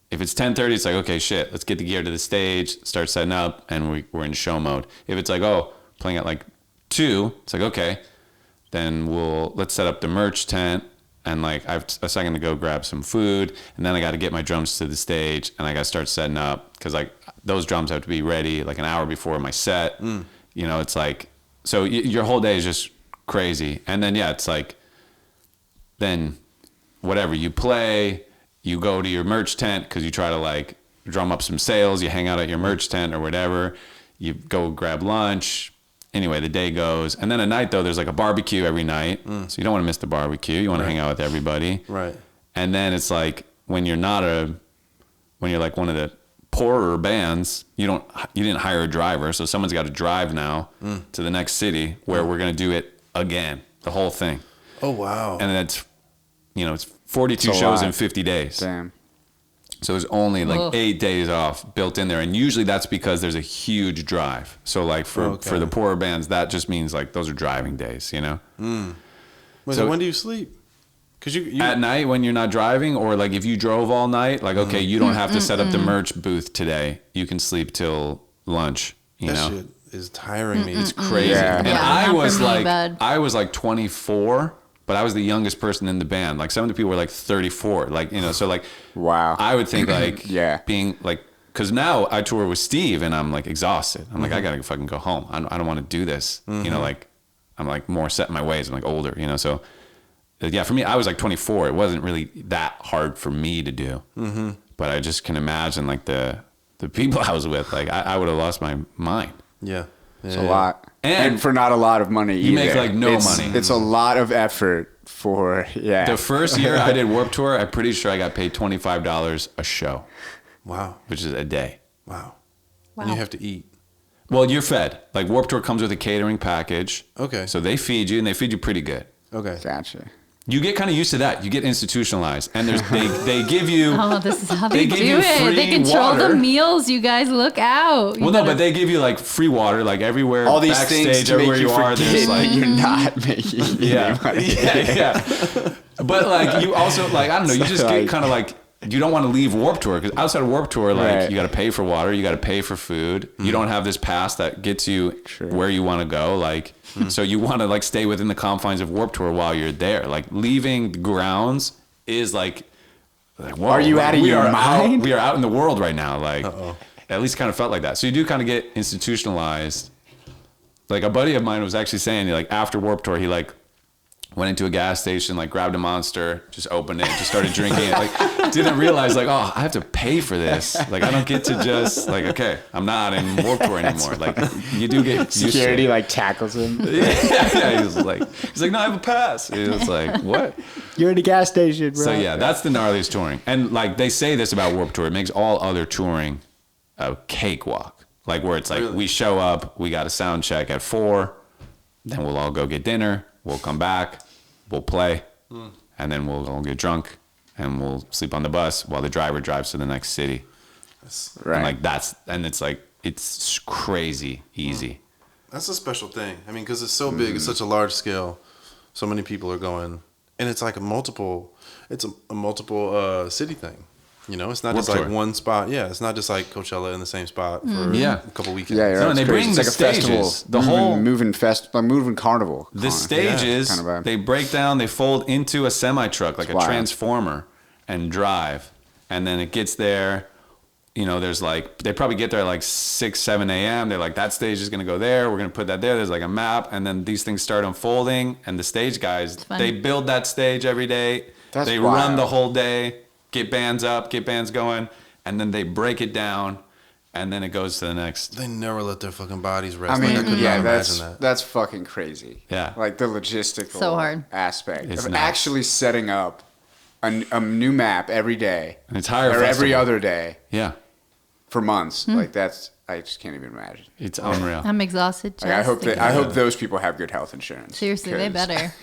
If it's 10:30, it's like, okay, shit, let's get the gear to the stage, start setting up, and we're in show mode. If it's like, oh, playing at like 2, it's like, okay, then let's set up the merch tent, and like I have a second to go grab some food, and then I got to get my drums to the stage, and I got to start setting up because like those drums have to be ready like an hour before my set. It's like, so your whole day is just crazy, and then it's like, then whatever you play, you go to your merch tent because you try to like drum up some sales. You hang out at your merch tent or whatever. You go grab lunch. Anyway, the day goes. And then at night, though, there's like a barbecue every night. So you don't want to miss the barbecue. You want to hang out with everybody. Right. And then it's like when you're like one of the poorer bands, you didn't hire a driver. So someone's got to drive now to the next city where we're going to do it again, the whole thing. Oh, wow. And it's 42 It's a shows lot. in 50 days. Damn. So there's only like Ugh. 8 days off built in there. And usually that's because there's a huge drive. So like for the poorer bands, that just means like those are driving days, Wait, So- so when do you sleep? Because you At night when you're not driving, or like if you drove all night, like, okay, you don't have to set up the merch booth today. You can sleep till lunch, that shit is tiring me. It's crazy. Yeah. And Yeah, I not was for me, like, bud. I was like 24, but I was the youngest person in the band. Like some of the people were like 34, like, so like, Wow. I would think like, Yeah. being like, cause now I tour with Steve and I'm like exhausted. I'm like, I gotta fucking go home. I don't want to do this. Like I'm like more set in my ways. I'm like older, so yeah, for me, I was like 24. It wasn't really that hard for me to do, but I just can imagine like the people I was with, like I would have lost my mind. Yeah. It's a lot. And And for not a lot of money you either. make, like, no It's- money. It's a lot of effort for, The first year I did Warped Tour, I'm pretty sure I got paid $25 a show, Wow. which is a day. Wow. Wow. And you have to eat. Well, you're fed. Like Warped Tour comes with a catering package. Okay. So they feed you, and they feed you pretty good. Okay. Gotcha. You get kind of used to that. You get institutionalized, and they give you. Oh, this is how They they, give do you it. free They control water. the meals. You guys look out. You Well, no, better- but they give you like free water, like everywhere. All these backstage, things to everywhere make you you are. forget There's like that you're not making yeah, any money. yeah. But like you also like I don't know. You just get Like- kind of like you don't want to leave Warped Tour because outside of Warped Tour, like Right. you got to pay for water, you got to pay for food. You don't have this pass that gets you Sure. where you want to go. Like so, you want to like stay within the confines of Warped Tour while you're there. Like leaving the grounds is like whoa, Are you out of we your are mind? Out, we are out in the world right now. Like at least kind of felt like that. So you do kind of get institutionalized. Like a buddy of mine was actually saying, like after Warped Tour, he like went into a gas station, like grabbed a Monster, just opened it, just started drinking it. Like didn't realize like, oh, I have to pay for this. Like I don't get to just like, okay, I'm not in Warped Tour anymore. Like you do get used to it. Security like tackles him. Yeah, he's like, no, I have a pass. It's like, what? You're at a gas station, bro. So yeah, that's the gnarliest touring. And like they say this about Warped Tour, it makes all other touring a cakewalk. Like where it's like Really? we show up, we got a sound check at 4, then we'll all go get dinner, we'll come back, we'll play, and then we'll all get drunk and we'll sleep on the bus while the driver drives to the next city. Right. And like it's like it's crazy easy. That's a special thing. I mean, because it's so big, it's such a large scale. So many people are going, and it's like a multiple city thing. It's not Warped just like Tour. one spot. Yeah, it's not just like Coachella in the same spot for Yeah. a couple weekends. Yeah, yeah. No, and it's they crazy. bring It's the like a stages, festival. Moving carnival. The stages, kind of vibe. they break down, they fold into a semi-truck, like a wild. transformer, and drive. And then it gets there, there's like, they probably get there at like 6, 7 a.m. They're like, that stage is going to go there. We're going to put that there. There's like a map. And then these things start unfolding. And the stage guys, fun. they build that stage every day. That's they wild. run the whole day, get bands up, get bands going. And then they break it down. And then it goes to the next. They never let their fucking bodies rest. I mean, like, I could yeah, not that's imagine that. that's fucking crazy. Yeah. Like the logistical So hard. aspect It's of nuts. actually setting up a new map every day, An entire or every festival. other day Yeah. for months. Like I just can't even imagine. It's unreal. I'm exhausted. Like, I just hope thinking I about hope those people have good health insurance. Seriously, they 'cause better.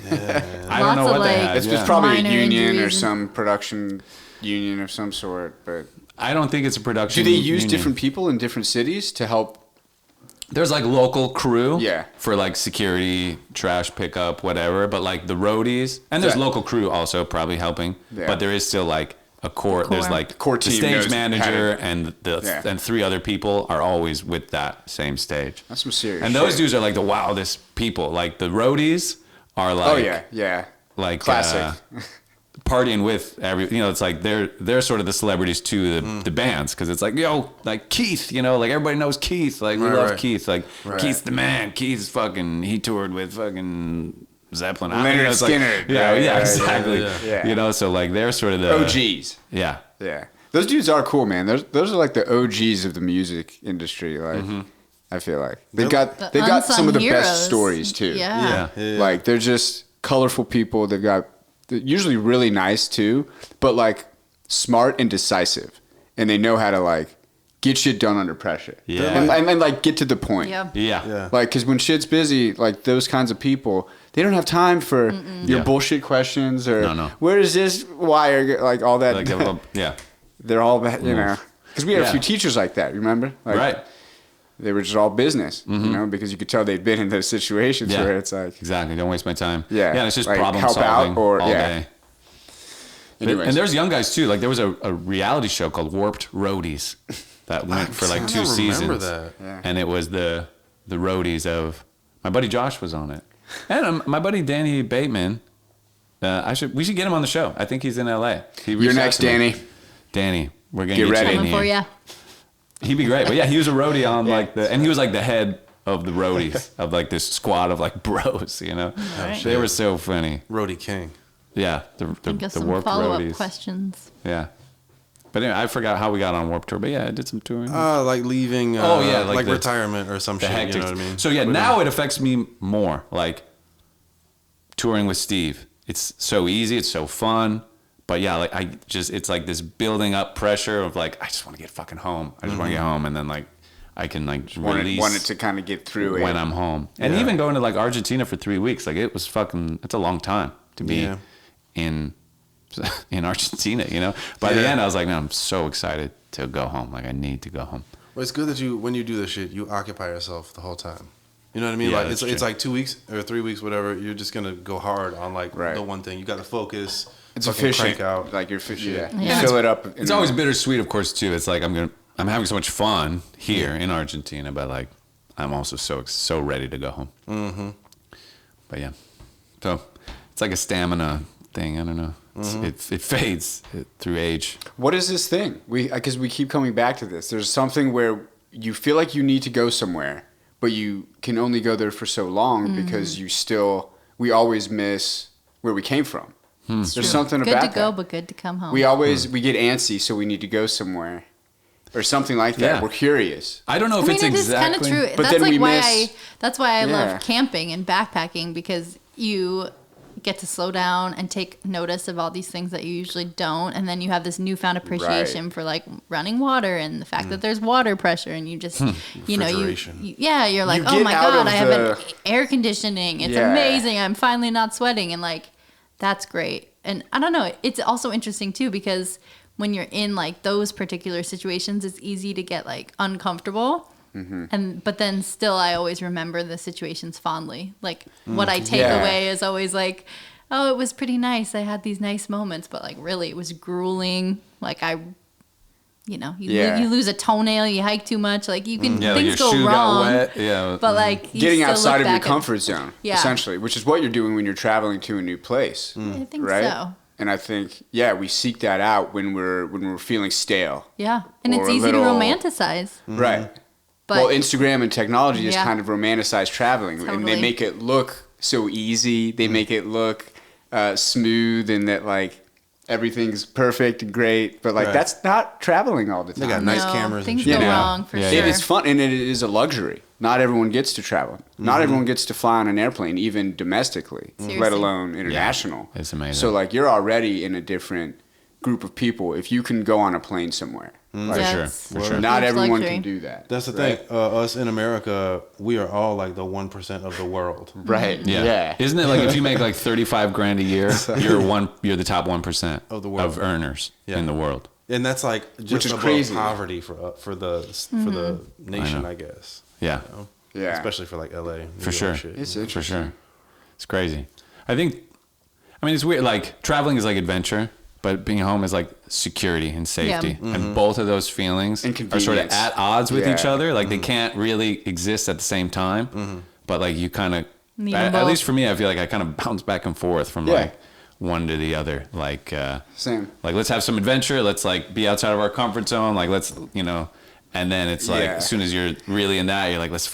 I don't know Lots what of, they like- had. It's yeah. probably a Minor union or injuries and- some production union of some sort. But I don't think it's a production. do they use union. different people in different cities to help? There's like local crew, Yeah. for like security, trash pickup, whatever. But like the roadies, and there's Yeah. local crew also probably helping. Yeah. But there is still like a core. There's Core. like Core the team stage knows how manager to- and Yeah. and 3 other people are always with that same stage. That's some serious. And those shit. dudes are like the wildest people. Like the roadies are like, Oh yeah, yeah. like Classic. partying with it's like they're sort of the celebrities to the bands because it's like like Keith, like everybody knows Keith, like we Right, love right. Keith, like Right. Keith's the man. Keith's fucking he toured with fucking Zeppelin. Leonard it's like- Skinner. yeah, Right, yeah, right, exactly. yeah. So like they're sort of the OGs. Yeah, Yeah, those dudes are cool, man. Those are like the OGs of the music industry. Like, I feel like they've got The some of the unsung best heroes. stories too. Yeah. yeah. Like they're just colorful people. They're usually really nice too, but like smart and decisive, and they know how to like get shit done under pressure. Yeah. and like get to the point. Yeah. Yeah. Yeah. Like, because when shit's busy, like those kinds of people, They don't have time for your Yeah. bullshit questions or No. where is this wire, like all that. Like, yeah. They're all, you know, because we had Yeah. a few teachers like that. Remember? Like, Right. They were just all business, you know, because you could tell they'd been in those situations Yeah. where it's like, Exactly. Don't waste my time. Yeah. Yeah. It's just Like, problem help solving out or- all yeah. day. anyways. And there's young guys too. Like there was a reality show called Warped Roadies that went for like I 2 remember seasons. that. Yeah. And it was the roadies of my buddy Josh was on it, and my buddy Danny Bateman. We should get him on the show. I think he's in LA. You're next, Danny. Danny, we're gonna Get get ready. you in Coming for here. you. He'd be great. But yeah, he was a roadie on and he was like the head of the roadies of like this squad of like bros, you know. Right. They were so funny. Roadie King. Yeah, Think of the some Warped follow-up roadies. questions. Yeah. But anyway, I forgot how we got on Warped Tour, but yeah, I did some touring. Like leaving. Oh, yeah, like like the- retirement or some the shit. hectic. You know what I mean? So yeah, now it affects me more. Like touring with Steve, it's so easy, it's so fun. But yeah, like it's like this building up pressure of like I just want to get fucking home. I just want to get home, and then like I can like release Wanted to kind of get through it. when I'm home. And even going to like Argentina for 3 weeks, like it was fucking. It's a long time to be Yeah. in Argentina, you know. By the Yeah. end, I was like, man, I'm so excited to go home. Like I need to go home. Well, it's good that when you do this shit, you occupy yourself the whole time. You know what I mean? Yeah, Like that's it's true. like 2 weeks or 3 weeks, whatever. You're just gonna go hard on like Right. the one thing. You got to focus. It's fucking efficient. Crank out. Like you're, yeah. Yeah. You fill it up. It's always bittersweet, of course, too. It's like I'm having so much fun here in Argentina, but like I'm also so ready to go home. Mm-hmm. But yeah, so it's like a stamina thing. I don't know. It fades through age. What is this thing? Because we keep coming back to this. There's something where you feel like you need to go somewhere, but you can only go there for so long because we always miss where we came from. There's something Good about to go, that. but good to come home. We get antsy, so we need to go somewhere, or something like that. Yeah. We're curious. I don't know if I mean, it's it is kind exactly. of true. But That's then like we why miss- that's why I Yeah. love camping and backpacking, because you get to slow down and take notice of all these things that you usually don't, and then you have this newfound appreciation for like running water and the fact that there's water pressure, and you just you know Refrigeration. you're like, You oh get my out god, of I have an the- air conditioning. It's Yeah. amazing. I'm finally not sweating, and like that's great. And I don't know, it's also interesting too, because when you're in like those particular situations, it's easy to get like uncomfortable. But then still, I always remember the situations fondly. Like what I take Yeah. away is always like, oh, it was pretty nice. I had these nice moments, but like really, it was grueling. Like Yeah. you lose a toenail, you hike too much. Like you can Yeah, like your things go shoe wrong. got wet. Yeah, But like you Getting still outside look of your back at- comfort zone, Yeah. essentially, which is what you're doing when you're traveling to a new place. I think Right? so. And I think, we seek that out when we're feeling stale. Yeah, and Or it's a easy little- to romanticize. Right. But Well, Instagram and technology just Yeah. kind of romanticize traveling, and they Totally. make it look so easy. They make it look smooth, and that like everything's perfect and great. But like Right. that's not traveling all the They time. got nice cameras and Things shit. go Yeah. wrong for Yeah, sure. It is fun, and it is a luxury. Not everyone gets to travel. Not everyone gets to fly on an airplane, even domestically, let Seriously. alone international. It's amazing. So like you're already in a different group of people if you can go on a plane somewhere. Like, Yeah, sure, it's for a sure. not huge everyone luxury. can do that. That's the right? thing. Us in America, we are all like the 1% of the world. Right. Yeah. Yeah. Isn't it like if you make like 35 grand a year, you're the top 1% Of the world. of earners Yeah. in the world. And that's like just is above crazy. poverty for the nation, I guess. Yeah, You know? Yeah. Especially for like LA. New for York sure. shit. It's For interesting. sure. It's crazy. I mean, it's weird. Like traveling is like adventure, but being home is like security and safety. And both of those feelings And are sort of convenience. at odds with each Yeah. other. Like they can't really exist at the same time, but like you kind of, Need them at both. least for me, I feel like I kind of bounce back and forth from Yeah. like one to the other. Like, Same. like let's have some adventure. Let's like be outside of our comfort zone. Like let's, and then it's like Yeah. as soon as you're really in that, you're like, I just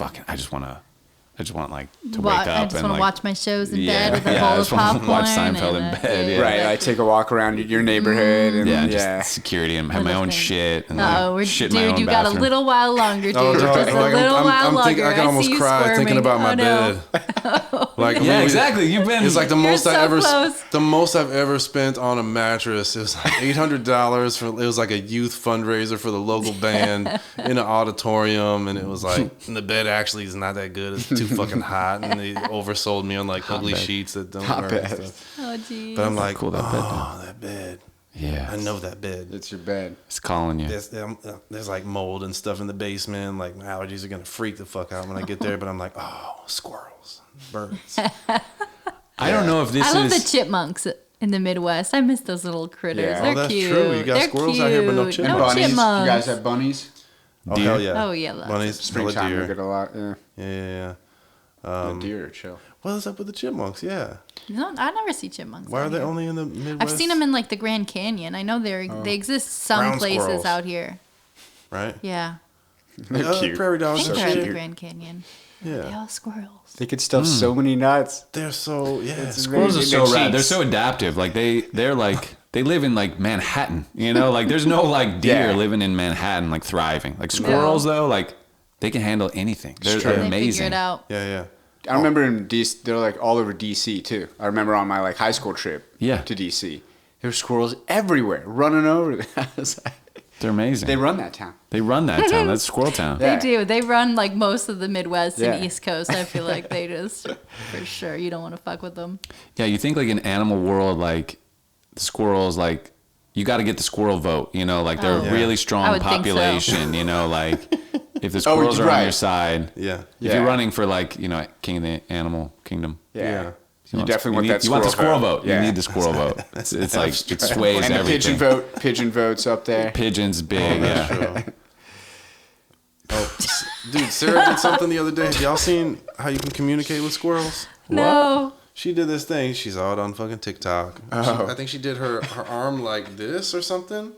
want like to Wa- wake up I just and want to like watch my shows in Yeah. bed with a Yeah, I bowl of just wanna popcorn. watch Seinfeld in and, bed, yeah. Right. I take a walk around your neighborhood and yeah, just security and have my own shit and like shit in my own you got a bathroom. little while longer, dude. Oh, Just like, a little while longer. I can almost see you cry thinking squirming. about my Oh, no. bed. Like, I Yeah, mean, exactly. You've been. It's like the You're most so close. I've ever spent on a mattress. It was like $800 for. It was like a youth fundraiser for the local band in an auditorium, and it was like and the bed actually is not that good. It's $200 too fucking hot, and they oversold me on like ugly sheets that don't Hot work bed. and stuff. Oh, geez. But I'm like, cool, that bed, oh, that bed. Yeah. I know that bed. It's your bed. It's calling you. There's like mold and stuff in the basement. Like my allergies are gonna freak the fuck out when I get there. But I'm like, oh, squirrels, birds. I don't know if this I love is. the chipmunks in the Midwest. I miss those little critters. Yeah. They're Oh, that's cute. true. You got They're squirrels out here, but no cute. chipmunks. No Bunnies. chipmunks. You guys have bunnies? Oh Deer? hell yeah. Oh, yeah, lots. Bunnies, hella Springtime, we deer. get a lot. Yeah. Yeah. The deer are chill. What is up with the chipmunks? Yeah. No, I never see chipmunks. Why are out they here. only in the Midwest? I've seen them in like the Grand Canyon. I know they exist some Brown places squirrels. out here. right. Yeah, They're cute. Prairie I dogs think are they're at the cute. Grand Canyon. Yeah. They all squirrels. They could stuff so many nuts. They're so Squirrels are so Their rad. They're cheeks. so adaptive. Like they're like they live in like Manhattan. You know, like there's no like deer Yeah. living in Manhattan like thriving. Like squirrels though, like they can handle anything. They're Straight. They amazing. figure it out. Yeah. I remember in DC, they're like all over DC too. I remember on my like high school trip Yeah. to DC, there were squirrels everywhere running over. I was like, They're amazing. they run that town. They run that town. That's Squirrel Town. Yeah. They do. They run like most of the Midwest Yeah. and East Coast. I feel like they just, for sure, you don't want to fuck with them. Yeah, you think like in animal world, like the squirrels, like you got to get the squirrel vote. You know, like they're a Oh. really I strong would think so. population. You know, like if the squirrels are on right. your side, Yeah. if you're running for like king of the animal kingdom, Yeah. Yeah. You definitely want that You want the squirrel squirrel vote. Yeah. You need the squirrel vote. It's like it sways And the everything. pigeon votes up there. Pigeons big. That's Yeah. true. Oh, dude, Sarah did something the other day. Have y'all seen how you can communicate with squirrels? No. She did this thing. She's out on fucking TikTok. I think she did her arm like this or something.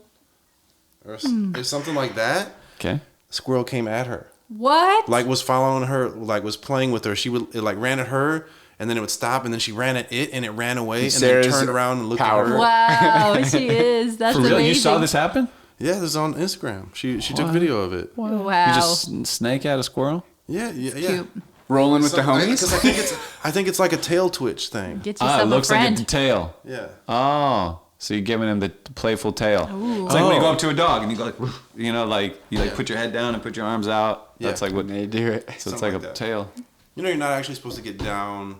Or something like that. Okay. Squirrel came at her. What? Like was following her, like was playing with her. It like ran at her and then it would stop and then she ran at it and it ran away and Sarah's then turned around and looked powerful. at her. Wow, she is. That's For real, amazing. you saw this happen? Yeah, this is on Instagram. She took video of it. Wow. You just snake at a squirrel? Yeah. Cute. Rolling with the Something- homies. 'cause I think it's like a tail twitch thing. Get Ah, yourself it looks a like friend. a tail. Yeah. Oh, so you're giving him the playful tail. It's like when you go up to a dog and you go like, you know, like you like put your head down and put your arms out. Yeah. That's like what. And they do it. So it's Something like like a that. tail. You know, you're not actually supposed to get down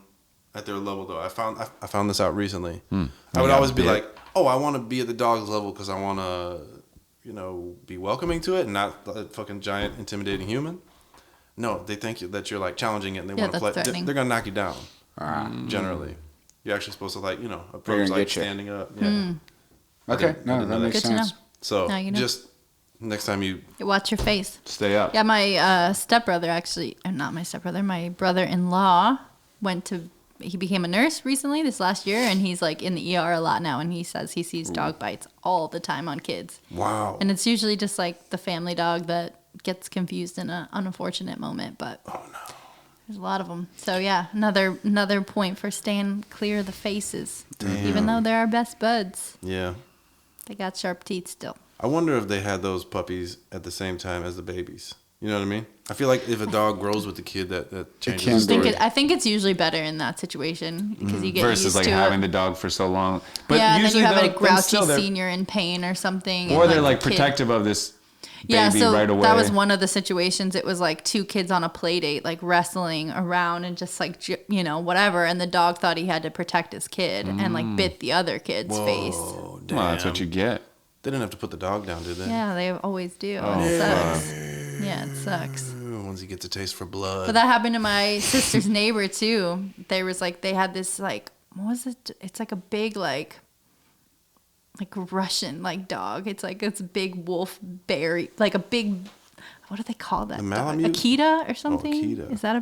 at their level, though. I found this out recently. I would Maybe always I'll be bit. like, oh, I want to be at the dog's level because I want to, be welcoming to it and not a fucking giant intimidating human. No, they think that you're like challenging it and they Yeah, want to that's play. threatening. They're gonna knock you down. Generally, you're actually supposed to approach gonna like get you. standing up. Yeah. Okay, I no, didn't that know makes Good to know. sense. So Now you know. just next time you Watch your face. Stay up. Yeah, my stepbrother actually, not my stepbrother, my brother-in-law he became a nurse recently this last year, and he's like in the ER a lot now, and he says he sees dog bites all the time on kids. wow. And it's usually just like the family dog that gets confused in an unfortunate moment, but there's a lot of them. So yeah, another point for staying clear of the faces. Even though they're our best buds, Yeah. they got sharp teeth still. I wonder if they had those puppies at the same time as the babies. You know what I mean? I feel like if a dog grows with the kid, that changes can the be. story. I think it's usually better in that situation because you get Versus used like to having it. the dog for so long. But Yeah, and then usually you have a then grouchy still they're- senior in pain or something. Or and, they're like the kid- protective of this baby Yeah, so right away. that was one of the situations. It was like two kids on a play date, like wrestling around and just like, whatever. And the dog thought he had to protect his kid and like bit the other kid's face. Oh, damn. Well, that's what you get. They didn't have to put the dog down, did they? Yeah, they always do. Oh, It sucks. Yeah, it sucks. Ooh, once he gets a taste for blood. But that happened to my sister's neighbor too. They had this like, what was it? It's like a big like Russian like dog. It's like this big wolf bear, like a big. What do they call that? The dog? Malamute? Akita or something? Akita. Is that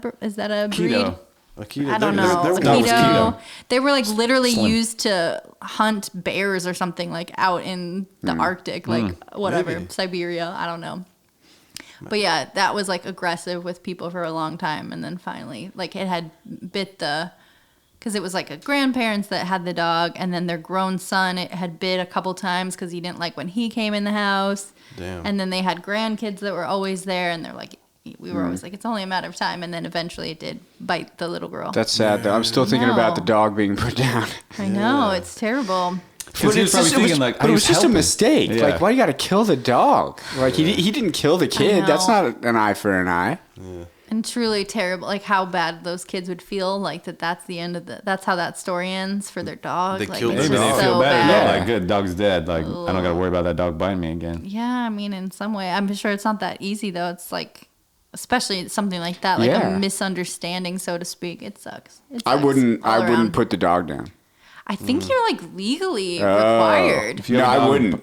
a breed? Keto. Akita, I don't know. They're No, it was Keto. keto. They were like literally Slim. used to hunt bears or something like out in the Arctic, like whatever, Maybe. Siberia. I don't know. But yeah, that was like aggressive with people for a long time, and then finally, like it had bit because it was like a grandparents that had the dog, and then their grown son it had bit a couple times because he didn't like when he came in the house. Damn. And then they had grandkids that were always there, and they're like, we were always like, it's only a matter of time, and then eventually it did bite the little girl. That's sad though. I'm still thinking about the No. dog being put down. I know, it's terrible. Because he was probably thinking like, but I it was just a helping. mistake. Yeah. Like, why you got to kill the dog? Like he didn't kill the kid. That's know. not an eye for an eye. And truly terrible, like how bad those kids would feel, like that's the end of that's how that story ends for their dog. They like, killed it's their Maybe dog. they so feel better. bad. Yeah. Like, good, dog's dead. Like, I don't got to worry about that dog biting me again. Yeah, I mean, in some way, I'm sure it's not that easy though. It's like, especially something like that, like Yeah. a misunderstanding, so to speak. It sucks. I wouldn't all wouldn't around. put the dog down. I think you're like legally Oh. required. you No, have a I dog- wouldn't.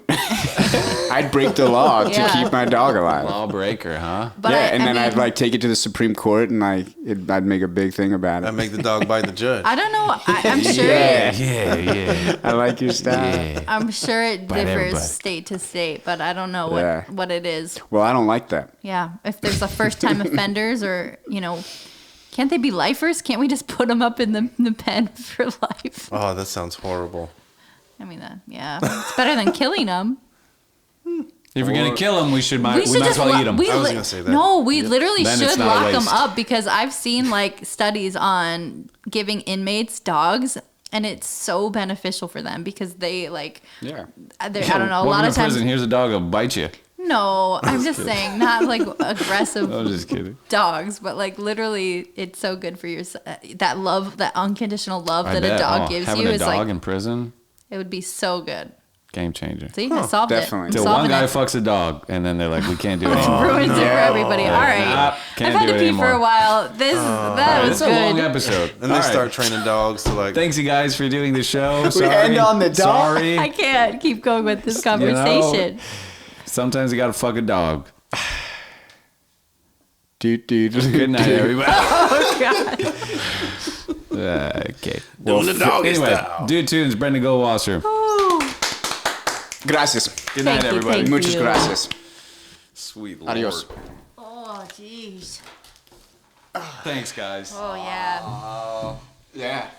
I'd break the law Yeah. to keep my dog alive. Lawbreaker, huh? But yeah, I and then mean, I'd like take it to the Supreme Court and like I'd make a big thing about I it. make the dog bite the judge. I don't know. I'm sure. Yeah. I like your style. I'm sure it Bite differs everybody. state to state, but I don't know Yeah. what it is. Well, I don't like that. Yeah, if there's a first time offenders or can't they be lifers? Can't we just put them up in the pen for life? Oh, that sounds horrible. I mean, yeah, it's better than killing them. If we're gonna kill him, we might We should as just well eat him. I was gonna say that. No, we literally Then it's should not a lock them waste. up because I've seen like studies on giving inmates dogs, and it's so beneficial for them because they like. Yeah. I don't know. A Welcome lot to of times. prison. Here's a dog that'll bite you. No, I'm just saying, not like aggressive I'm just kidding. dogs, but like literally, it's so good for your that love, that unconditional love I that bet. a dog gives having you a is dog like in prison, it would be so good. game changer. See, I solved definitely. it. Till I'm one solving guy it. fucks a dog, and then they're like, we can't do it anymore. Ruins it for everybody. All right, Nah, can't I've had do to it pee anymore. for a while. That was It's a long good. episode. And they All right. start training dogs to like. Thanks, you guys, for doing the show. Sorry. end on the dog? Sorry. I can't keep going with this conversation. Sometimes you gotta fuck a dog. Dude. Good night, everybody. Oh God. Okay. Doing the doggy Anyway, style. Dudetunes, Brendon Goldwasser. Gracias. Good night, Thank you, everybody. thank Muchas you. gracias. Sweet Adios. Lord. Oh jeez. Thanks, guys. Oh yeah. Yeah.